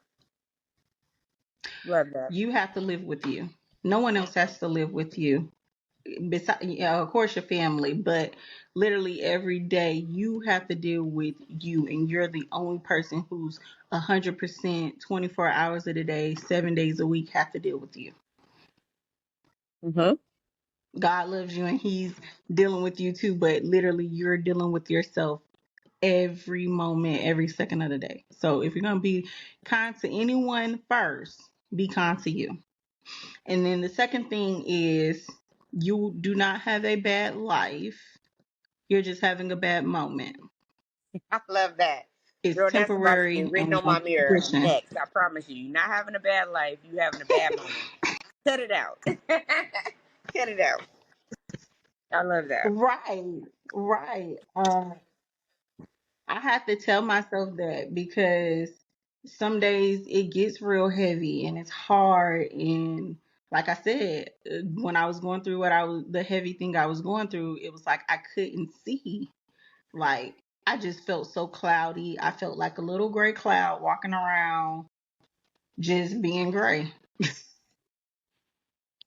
love that. You have to live with you. No one else has to live with you. Besides, of course, your family, but literally every day you have to deal with you, and you're the only person who's 100% 24 hours of the day, 7 days a week have to deal with you. Mm-hmm. God loves you and he's dealing with you too, but literally you're dealing with yourself every moment, every second of the day. So if you're going to be kind to anyone first, be kind to you. And then the second thing is you do not have a bad life. You're just having a bad moment. I love that. It's Girl, that's about to temporary get and written we're on going my to keep mirror pushing. next. I promise you. You're not having a bad life. You having a bad moment. Cut it out. Cut it out. I love that. Right, right. I have to tell myself that because some days it gets real heavy and it's hard. And like I said, when I was going through the heavy thing I was going through, it was like I couldn't see. Like I just felt so cloudy. I felt like a little gray cloud walking around, just being gray.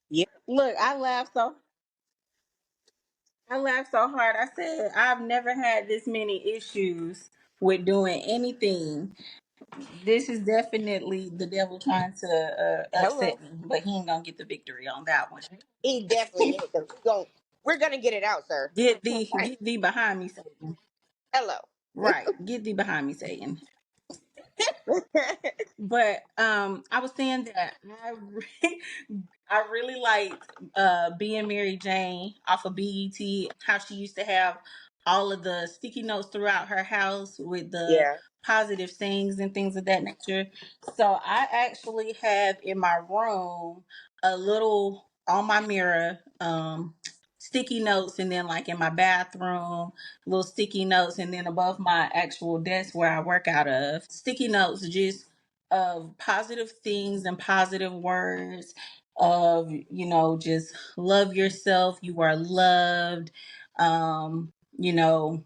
Yeah. Look, I laughed so hard. I said I've never had this many issues with doing anything. This is definitely the devil trying to Hello. upset me, but he ain't gonna get the victory on that one. He definitely is. 'Cause we're gonna get it out, sir. Get thee behind me, Satan. Hello. Right, get thee behind me, Satan. But I was saying that I really liked being Mary Jane off of BET. How she used to have all of the sticky notes throughout her house with the Yeah. positive sayings and things of that nature. So I actually have in my room a little on my mirror sticky notes, and then like in my bathroom little sticky notes, and then above my actual desk where I work out of sticky notes just of positive things and positive words of just love yourself, you are loved. You know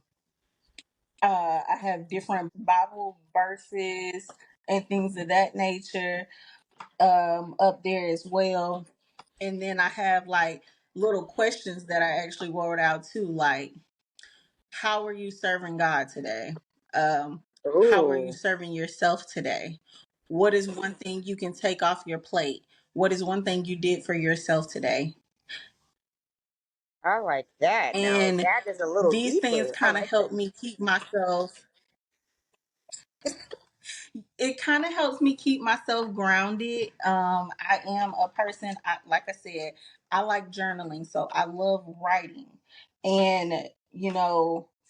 I have different Bible verses and things of that nature up there as well. And then I have like little questions that I actually wrote out too, like how are you serving God today? How are you Ooh, serving yourself today? What is one thing you can take off your plate? What is one thing you did for yourself today? I like that. Now And that is a little these things deeper. I kind of like that. help me keep myself it kind of helps me keep myself grounded. I am a person, like I said, I like journaling, so I love writing. And,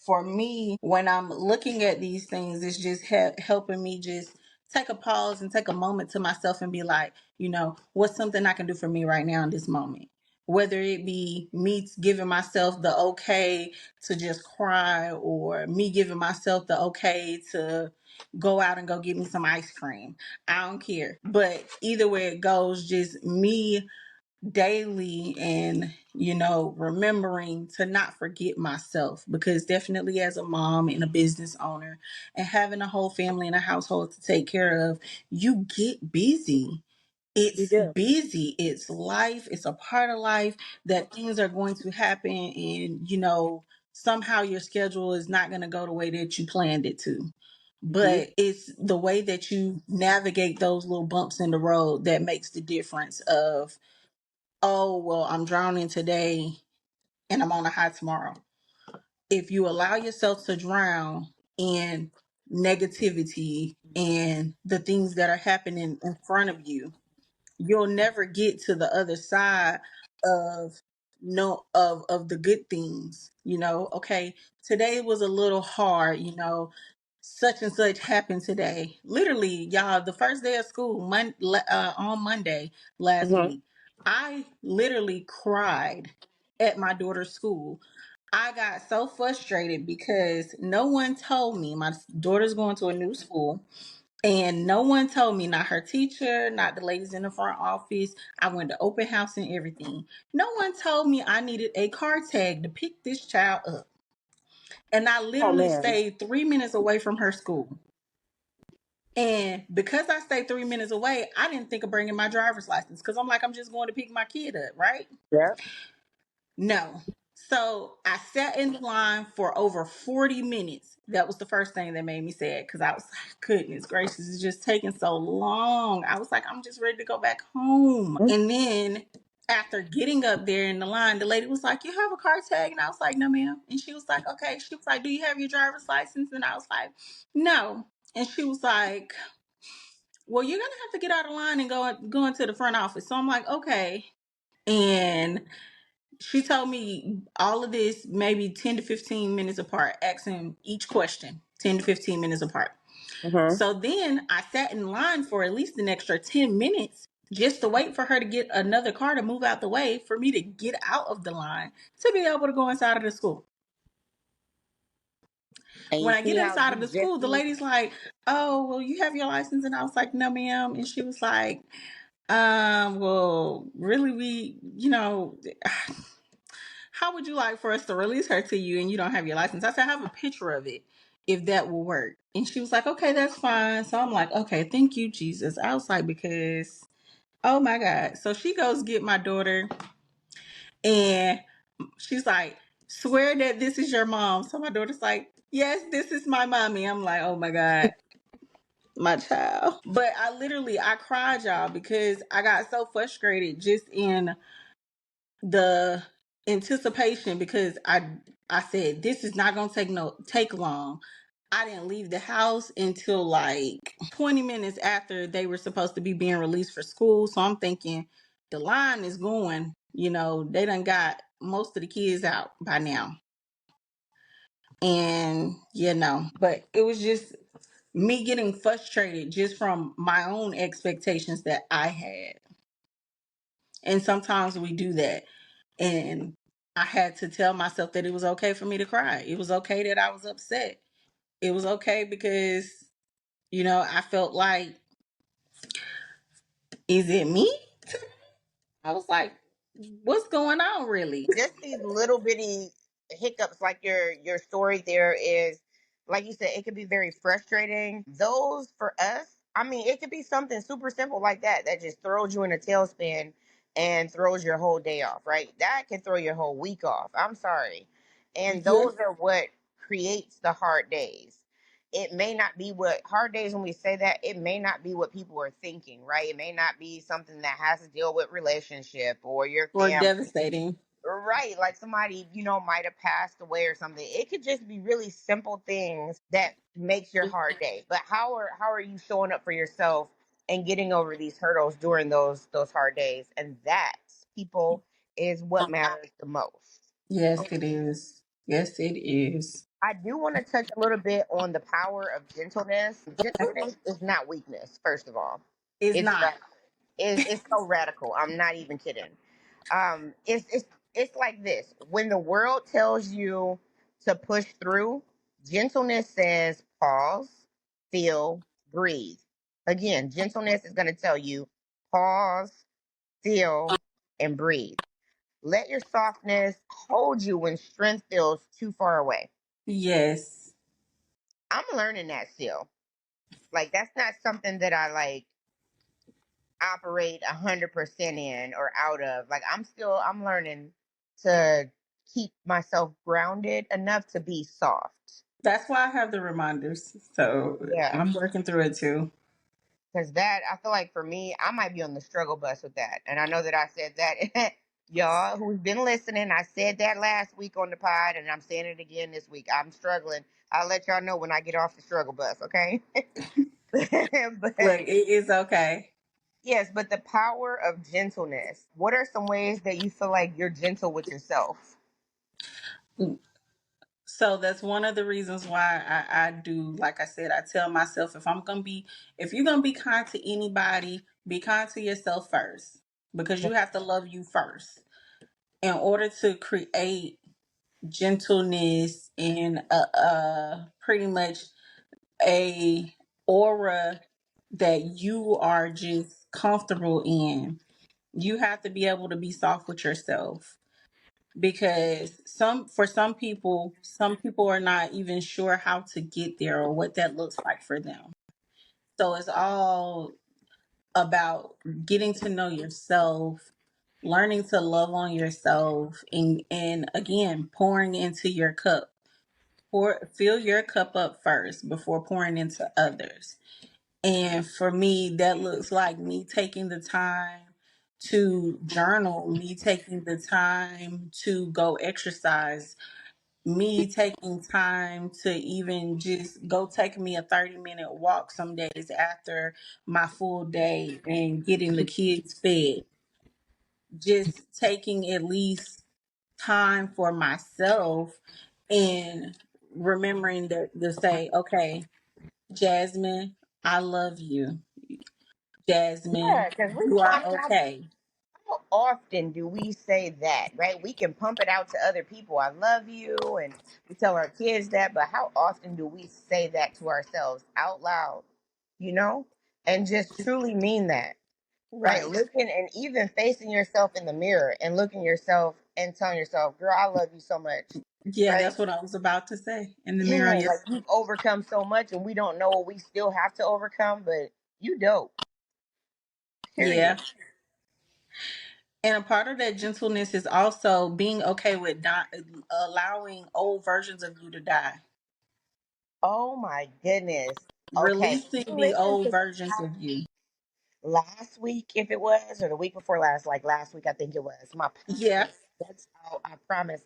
for me, when I'm looking at these things, it's just helping me just take a pause and take a moment to myself and be like, what's something I can do for me right now in this moment? Whether it be me giving myself the okay to just cry, or me giving myself the okay to go out and go get me some ice cream. I don't care. But either way it goes, just me daily and, remembering to not forget myself, because definitely as a mom and a business owner and having a whole family and a household to take care of, you get busy. You It's do. busy. It's life. It's a part of life that things are going to happen. And, somehow your schedule is not going to go the way that you planned it to. Hmm. But it's the way that you navigate those little bumps in the road that makes the difference of, oh, well, I'm drowning today and I'm on a high tomorrow. If you allow yourself to drown in negativity and the things that are happening in front of you, you'll never get to the other side of no of the good things. Okay, today was a little hard. Such and such happened today. Literally, y'all, the first day of school, on Monday last Hmm. week, I literally cried at my daughter's school. I got so frustrated because no one told me my daughter's going to a new school. And no one told me, not her teacher, not the ladies in the front office. I went to open house and everything. No one told me I needed a car tag to pick this child up. And I Oh literally man. stayed 3 minutes away from her school. And because I stayed 3 minutes away, I didn't think of bringing my driver's license because I'm like, I'm just going to pick my kid up, right? Yeah. No. So I sat in line for over 40 minutes. That was the first thing that made me sad, because I was like, goodness gracious, it's just taking so long. I was like, I'm just ready to go back home. And then after getting up there in the line, the lady was like, "You have a car tag?" And I was like, "No, ma'am." And she was like, "Okay." She was like, "Do you have your driver's license?" And I was like, "No." And she was like, "Well, you're gonna have to get out of line and go into the front office." So I'm like, "Okay." And she told me all of this maybe 10 to 15 minutes apart, asking each question 10 to 15 minutes apart. Mm-hmm. So then I sat in line for at least an extra 10 minutes just to wait for her to get another car to move out the way for me to get out of the line to be able to go inside of the school. And you When I get see how inside of you the just school, the be lady's like, "Oh, well, you have your license?" And I was like, "No, ma'am." And she was like, well, really, how would you like for us to release her to you and you don't have your license? I said, "I have a picture of it if that will work." And she was like, "Okay, that's fine." So I'm like, "Okay, thank you, Jesus." I was like, because, oh my God. So she goes get my daughter and she's like, "Swear that this is your mom." So my daughter's like, "Yes, this is my mommy." I'm like, oh my God, my child. But I cried, y'all, because I got so frustrated just in the anticipation because I said this is not gonna take long. I didn't leave the house until like 20 minutes after they were supposed to be being released for school. So I'm thinking the line is going, they done got most of the kids out by now. And but it was just me getting frustrated just from my own expectations that I had. And sometimes we do that. And I had to tell myself that it was okay for me to cry. It was okay that I was upset. It was okay because, I felt like, is it me? I was like, what's going on really? just these little bitty hiccups, like your story there is, like you said, it could be very frustrating. Those for us, I mean, it could be something super simple like that just throws you in a tailspin and throws your whole day off, right? That can throw your whole week off. I'm sorry. And Yes, those are what creates the hard days. It may not be what hard days, when we say that, it may not be what people are thinking, right? It may not be something that has to deal with relationship or your or family. devastating. Right, like somebody, might have passed away or something. It could just be really simple things that makes your hard day. But how are you showing up for yourself and getting over these hurdles during those hard days? And that, people, is what matters the most. Yes, it is. Yes, it is. I do want to touch a little bit on the power of gentleness. Gentleness is not weakness, first of all. It's It's not. radical. It's so radical. I'm not even kidding. It's like this. When the world tells you to push through, gentleness says pause, feel, breathe. Again, gentleness is going to tell you pause, feel, and breathe. Let your softness hold you when strength feels too far away. Yes. I'm learning that still. Like that's not something that I like operate 100% in or out of. Like I'm learning to keep myself grounded enough to be soft. That's why I have the reminders. So Yeah. I'm working through it too. Because that, I feel like for me, I might be on the struggle bus with that. And I know that I said that. Y'all who's been listening, I said that last week on the pod, and I'm saying it again this week. I'm struggling. I'll let y'all know when I get off the struggle bus, okay? Look, But it is okay. yes, but the power of gentleness. What are some ways that you feel like you're gentle with yourself? So that's one of the reasons why I do, like I said, I tell myself if you're gonna be kind to anybody, be kind to yourself first. Because you have to love you first. In order to create gentleness and pretty much a aura that you are just comfortable in, you have to be able to be soft with yourself because some people are not even sure how to get there or what that looks like for them. So it's all about getting to know yourself, learning to love on yourself, and again pouring into your cup. Fill your cup up first before pouring into others. And for me, that looks like me taking the time to journal, me taking the time to go exercise, me taking time to even just go take me a 30-minute walk some days after my full day and getting the kids fed. Just taking at least time for myself and remembering to say, okay, Jasmine, I love you. Yeah, Jasmine, because we, you I are mean, okay. how often do we say that, right? We can pump it out to other people. I love you, and we tell our kids that, but how often do we say that to ourselves out loud, you know? And just truly mean that, right? Right. Looking and even facing yourself in the mirror and looking yourself and telling yourself, girl, I love you so much, Yeah, right? that's what I was about to say in the mirror. Yeah, like Yes. you've overcome so much and we don't know what we still have to overcome, but you dope, period. Yeah. And a part of that gentleness is also being okay with not allowing old versions of you to die, Oh my goodness. Okay, releasing you the listen old to versions of you. last week, if it was, or the week before last, like last week, I think it was. My Yeah. passion. That's how I promise.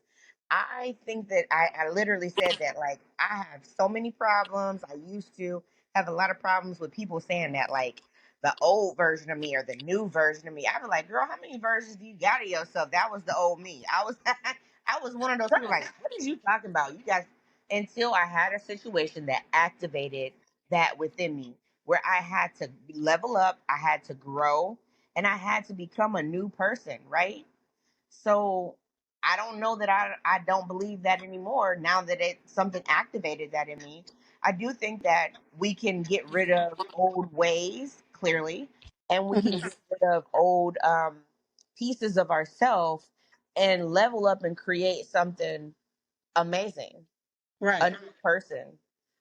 I think that I literally said that. Like, I have so many problems. I used to have a lot of problems with people saying that, like, the old version of me or the new version of me. I was like, girl, how many versions do you got of yourself? That was the old me. I was, I was one of those people like, Right. what are you talking about? You guys, until I had a situation that activated that within me where I had to level up, I had to grow, and I had to become a new person, right? So I don't know that I don't believe that anymore now that it something activated that in me. I do think that we can get rid of old ways, clearly, and we can Mhm. get rid of old pieces of ourselves and level up and create something amazing, a Right. new person,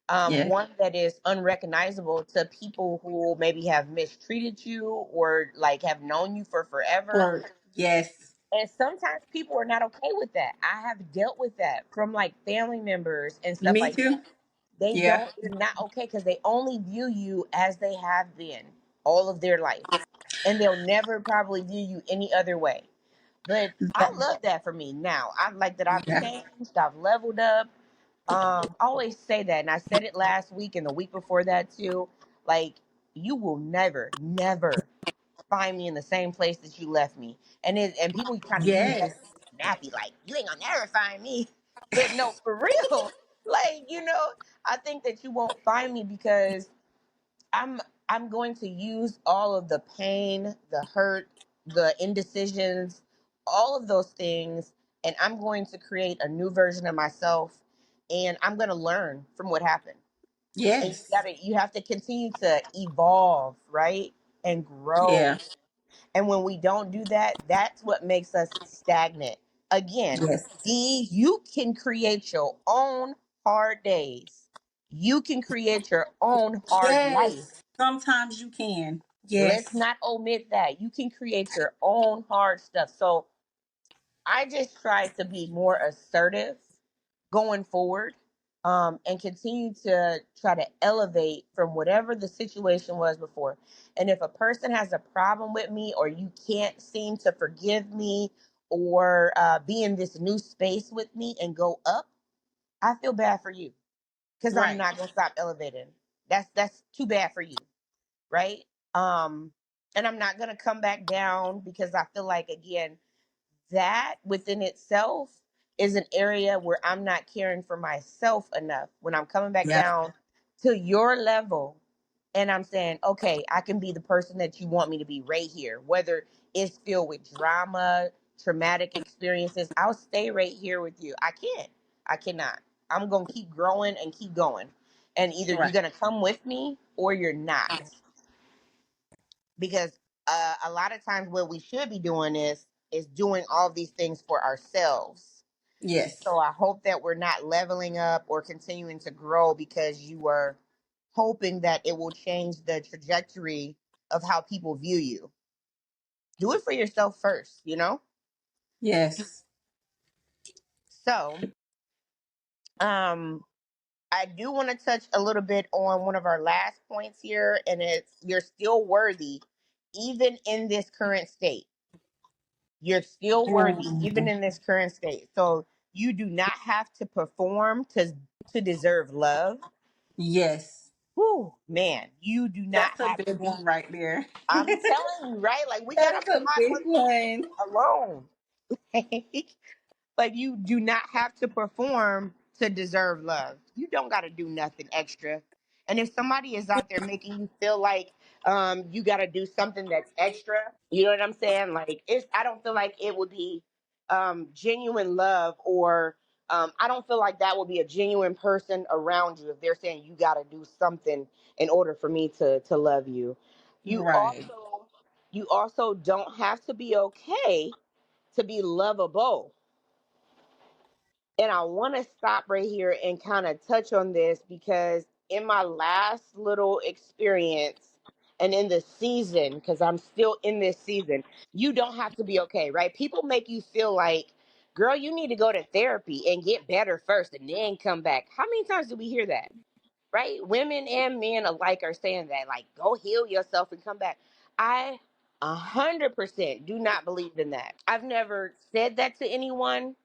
Yeah. one that is unrecognizable to people who maybe have mistreated you or like have known you for forever. For yes. And sometimes people are not okay with that. I have dealt with that from like family members and stuff Me like that. too. They Yeah. don't, they're not okay because they only view you as they have been all of their life. And they'll never probably view you any other way. But I That, love that for me now. I like that I've yeah. changed, I've leveled up. I always say that, and I said it last week and the week before that too. Like, you will never, never find me in the same place that you left me. And people kind of use that Yes. snappy, like, you ain't gonna never find me. But no, for real. Like, I think that you won't find me because I'm I'm going to use all of the pain, the hurt, the indecisions, all of those things, and I'm going to create a new version of myself, and I'm going to learn from what happened. And Yes. you have to continue to evolve, right? And grow. Yeah. And when we don't do that, that's what makes us stagnant. Again, Yes. you can create your own hard days. You can create your own hard life. Yes. Sometimes you can. Let's Yes. not omit that. You can create your own hard stuff. So I just try to be more assertive going forward, and continue to try to elevate from whatever the situation was before. And if a person has a problem with me, or you can't seem to forgive me, or be in this new space with me and go up, I feel bad for you because I'm Right. not gonna stop elevating. That's too bad for you, right? Um, and I'm not gonna come back down because I feel like, again, that within itself is an area where I'm not caring for myself enough. When I'm coming back Yep. down to your level and I'm saying, okay, I can be the person that you want me to be right here, whether it's filled with drama, traumatic experiences, I'll stay right here with you. I can't. I cannot. I'm going to keep growing and keep going. And either you're Right. going to come with me or you're not. Because a lot of times what we should be doing is doing all these things for ourselves. Yes. So I hope that we're not leveling up or continuing to grow because you are hoping that it will change the trajectory of how people view you. Do it for yourself first. Yes. So, um, I do want to touch a little bit on one of our last points here, and it's you're still worthy, even in this current state. You're still worthy, even Mm, in this current state. So you do not have to perform to deserve love. yes, Whew, man, you do not that's a have to big one be. right there. I'm telling you, right? Like we gotta That's a find big one one. alone. Like you do not have to perform to deserve love. You don't got to do nothing extra. And if somebody is out there making you feel like you got to do something that's extra, you know what I'm saying? Like it's I don't feel like it would be genuine love, or I don't feel like that would be a genuine person around you if they're saying you got to do something in order for me to love you. You Right. also you also don't have to be okay to be lovable. And I want to stop right here and kind of touch on this because in my last little experience and in the season, because I'm still in this season, you don't have to be okay, right? People make you feel like, girl, you need to go to therapy and get better first and then come back. How many times do we hear that? Right? Women and men alike are saying that, like, go heal yourself and come back. I 100% do not believe in that. I've never said that to anyone,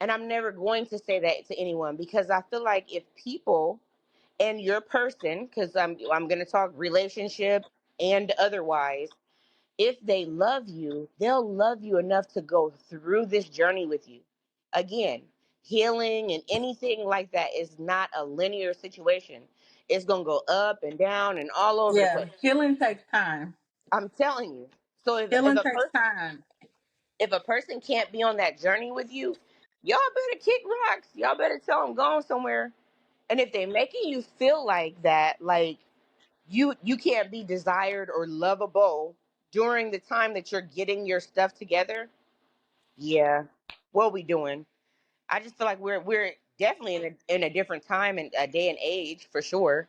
and I'm never going to say that to anyone because I feel like if people and your person, because I'm going to talk relationship and otherwise, if they love you, they'll love you enough to go through this journey with you. Again, healing and anything like that is not a linear situation. It's going to go up and down and all over the Yeah, place. healing takes time. I'm telling you. So Healing takes time. if a person can't be on that journey with you, y'all better kick rocks. Y'all better tell them go on somewhere. And if they're making you feel like that, like you can't be desired or lovable during the time that you're getting your stuff together, yeah, what we doing? I just feel like we're definitely in a different time and a day and age for sure.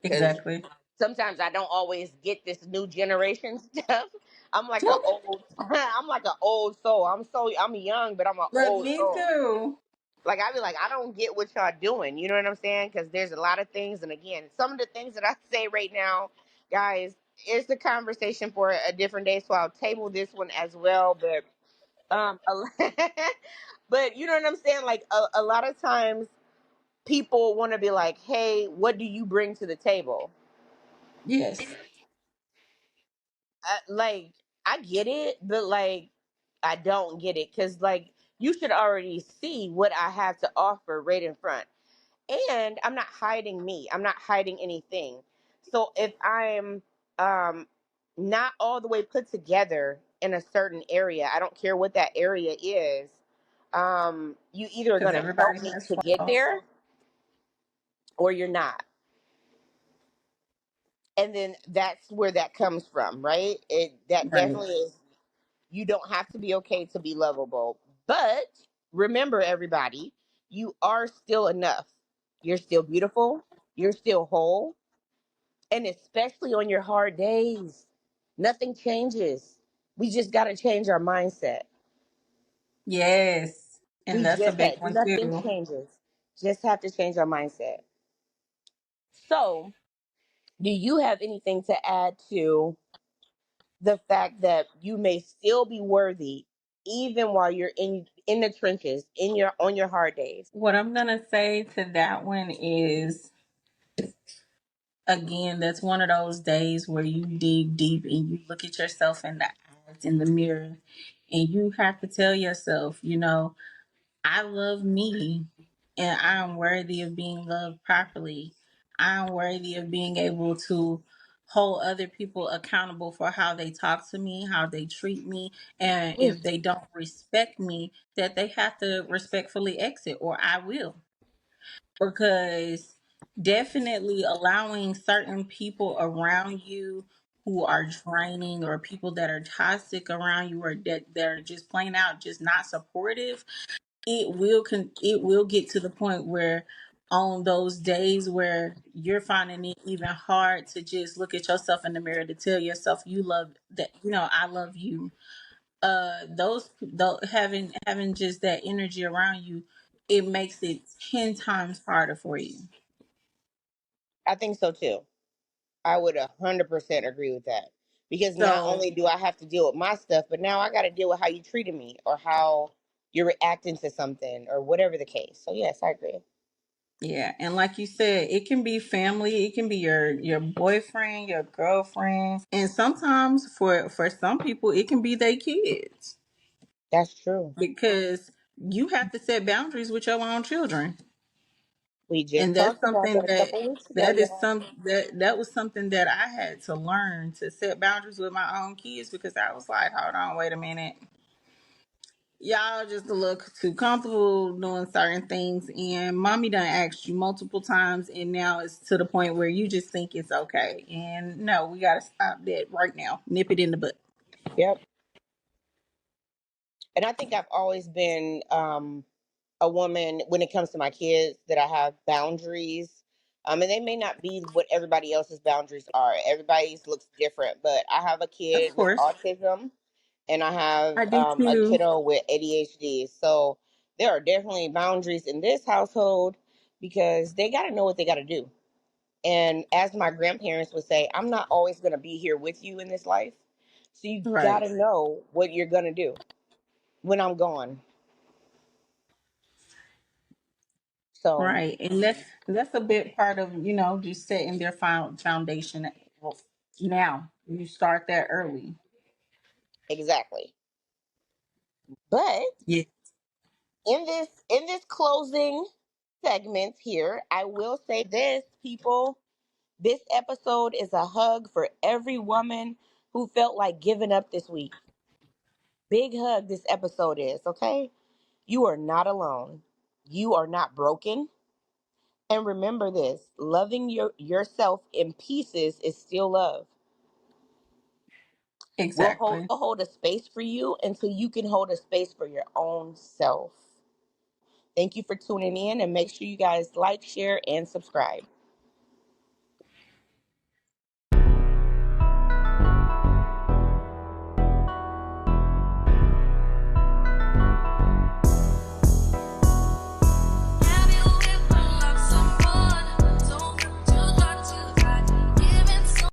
Because Exactly. sometimes I don't always get this new generation stuff. I'm like a old, I'm like an old soul. I'm young, but I'm an Look, old me soul. too. Like I be like, I don't get what y'all doing. You know what I'm saying? Because there's a lot of things, and again, some of the things that I say right now, guys, it's the conversation for a different day. So I'll table this one as well. But you know what I'm saying? Like a lot of times, people want to be like, hey, what do you bring to the table? Yes. Like I get it, but like I don't get it because like you should already see what I have to offer right in front. And I'm not hiding me. I'm not hiding anything. So if I'm um not all the way put together in a certain area, I don't care what that area is. You either are Because gonna help everybody me has to get flaws. there or you're not. And then that's where that comes from, right? It that Right. definitely is. You don't have to be okay to be lovable. But remember, everybody, you are still enough. You're still beautiful. You're still whole. And especially on your hard days, nothing changes. We just got to change our mindset. Yes. And We that's a just big had one nothing too. changes. Just have to change our mindset. So, do you have anything to add to the fact that you may still be worthy even while you're in the trenches in your on your hard days? What I'm gonna say to that one is, again, that's one of those days where you dig deep and you look at yourself in the eyes in the mirror, and you have to tell yourself, I love me, and I am worthy of being loved properly. I am worthy of being able to hold other people accountable for how they talk to me, how they treat me, and if they don't respect me, that they have to respectfully exit, or I will. Because definitely allowing certain people around you who are draining, or people that are toxic around you, or that are just plain out just not supportive, it will get to the point where on those days where you're finding it even hard to just look at yourself in the mirror to tell yourself you love that, I love you. Those having just that energy around you, it makes it 10 times harder for you. I think so too. I would 100% agree with that. Because not So only do I have to deal with my stuff, but now I got to deal with how you treated me or how you're reacting to something or whatever the case. So yes, I agree. yeah, and like you said, it can be family, it can be your boyfriend, your girlfriend, and sometimes for some people it can be their kids, That's true. because you have to set boundaries with your own children. We just And that's talked about something that a that couple weeks ago, that is y'all. some that was something that I had to learn, to set boundaries with my own kids, because I was like, hold on, wait a minute. Y'all just look too comfortable doing certain things, and mommy done asked you multiple times, and now it's to the point where you just think it's okay. And no, we gotta stop that right now. Nip it in the butt. Yep. And I think I've always been a woman when it comes to my kids that I have boundaries. And they may not be what everybody else's boundaries are. Everybody's looks different, but I have a Of kid with course. autism and I have I do a too. kiddo with ADHD. So there are definitely boundaries in this household because they got to know what they got to do. And as my grandparents would say, I'm not always going to be here with you in this life. So you got Right. to know what you're going to do when I'm gone. So, Right. And that's a big part of, just setting their foundation. Well, now you start that early. exactly. But Yeah. in this closing segment here, I will say this, people. This episode is a hug for every woman who felt like giving up this week. Big hug this episode is, okay? You are not alone. You are not broken. And remember this, loving yourself in pieces is still love. We'll Exactly. hold a space for you until you can hold a space for your own self. Thank you for tuning in and make sure you guys like, share, and subscribe.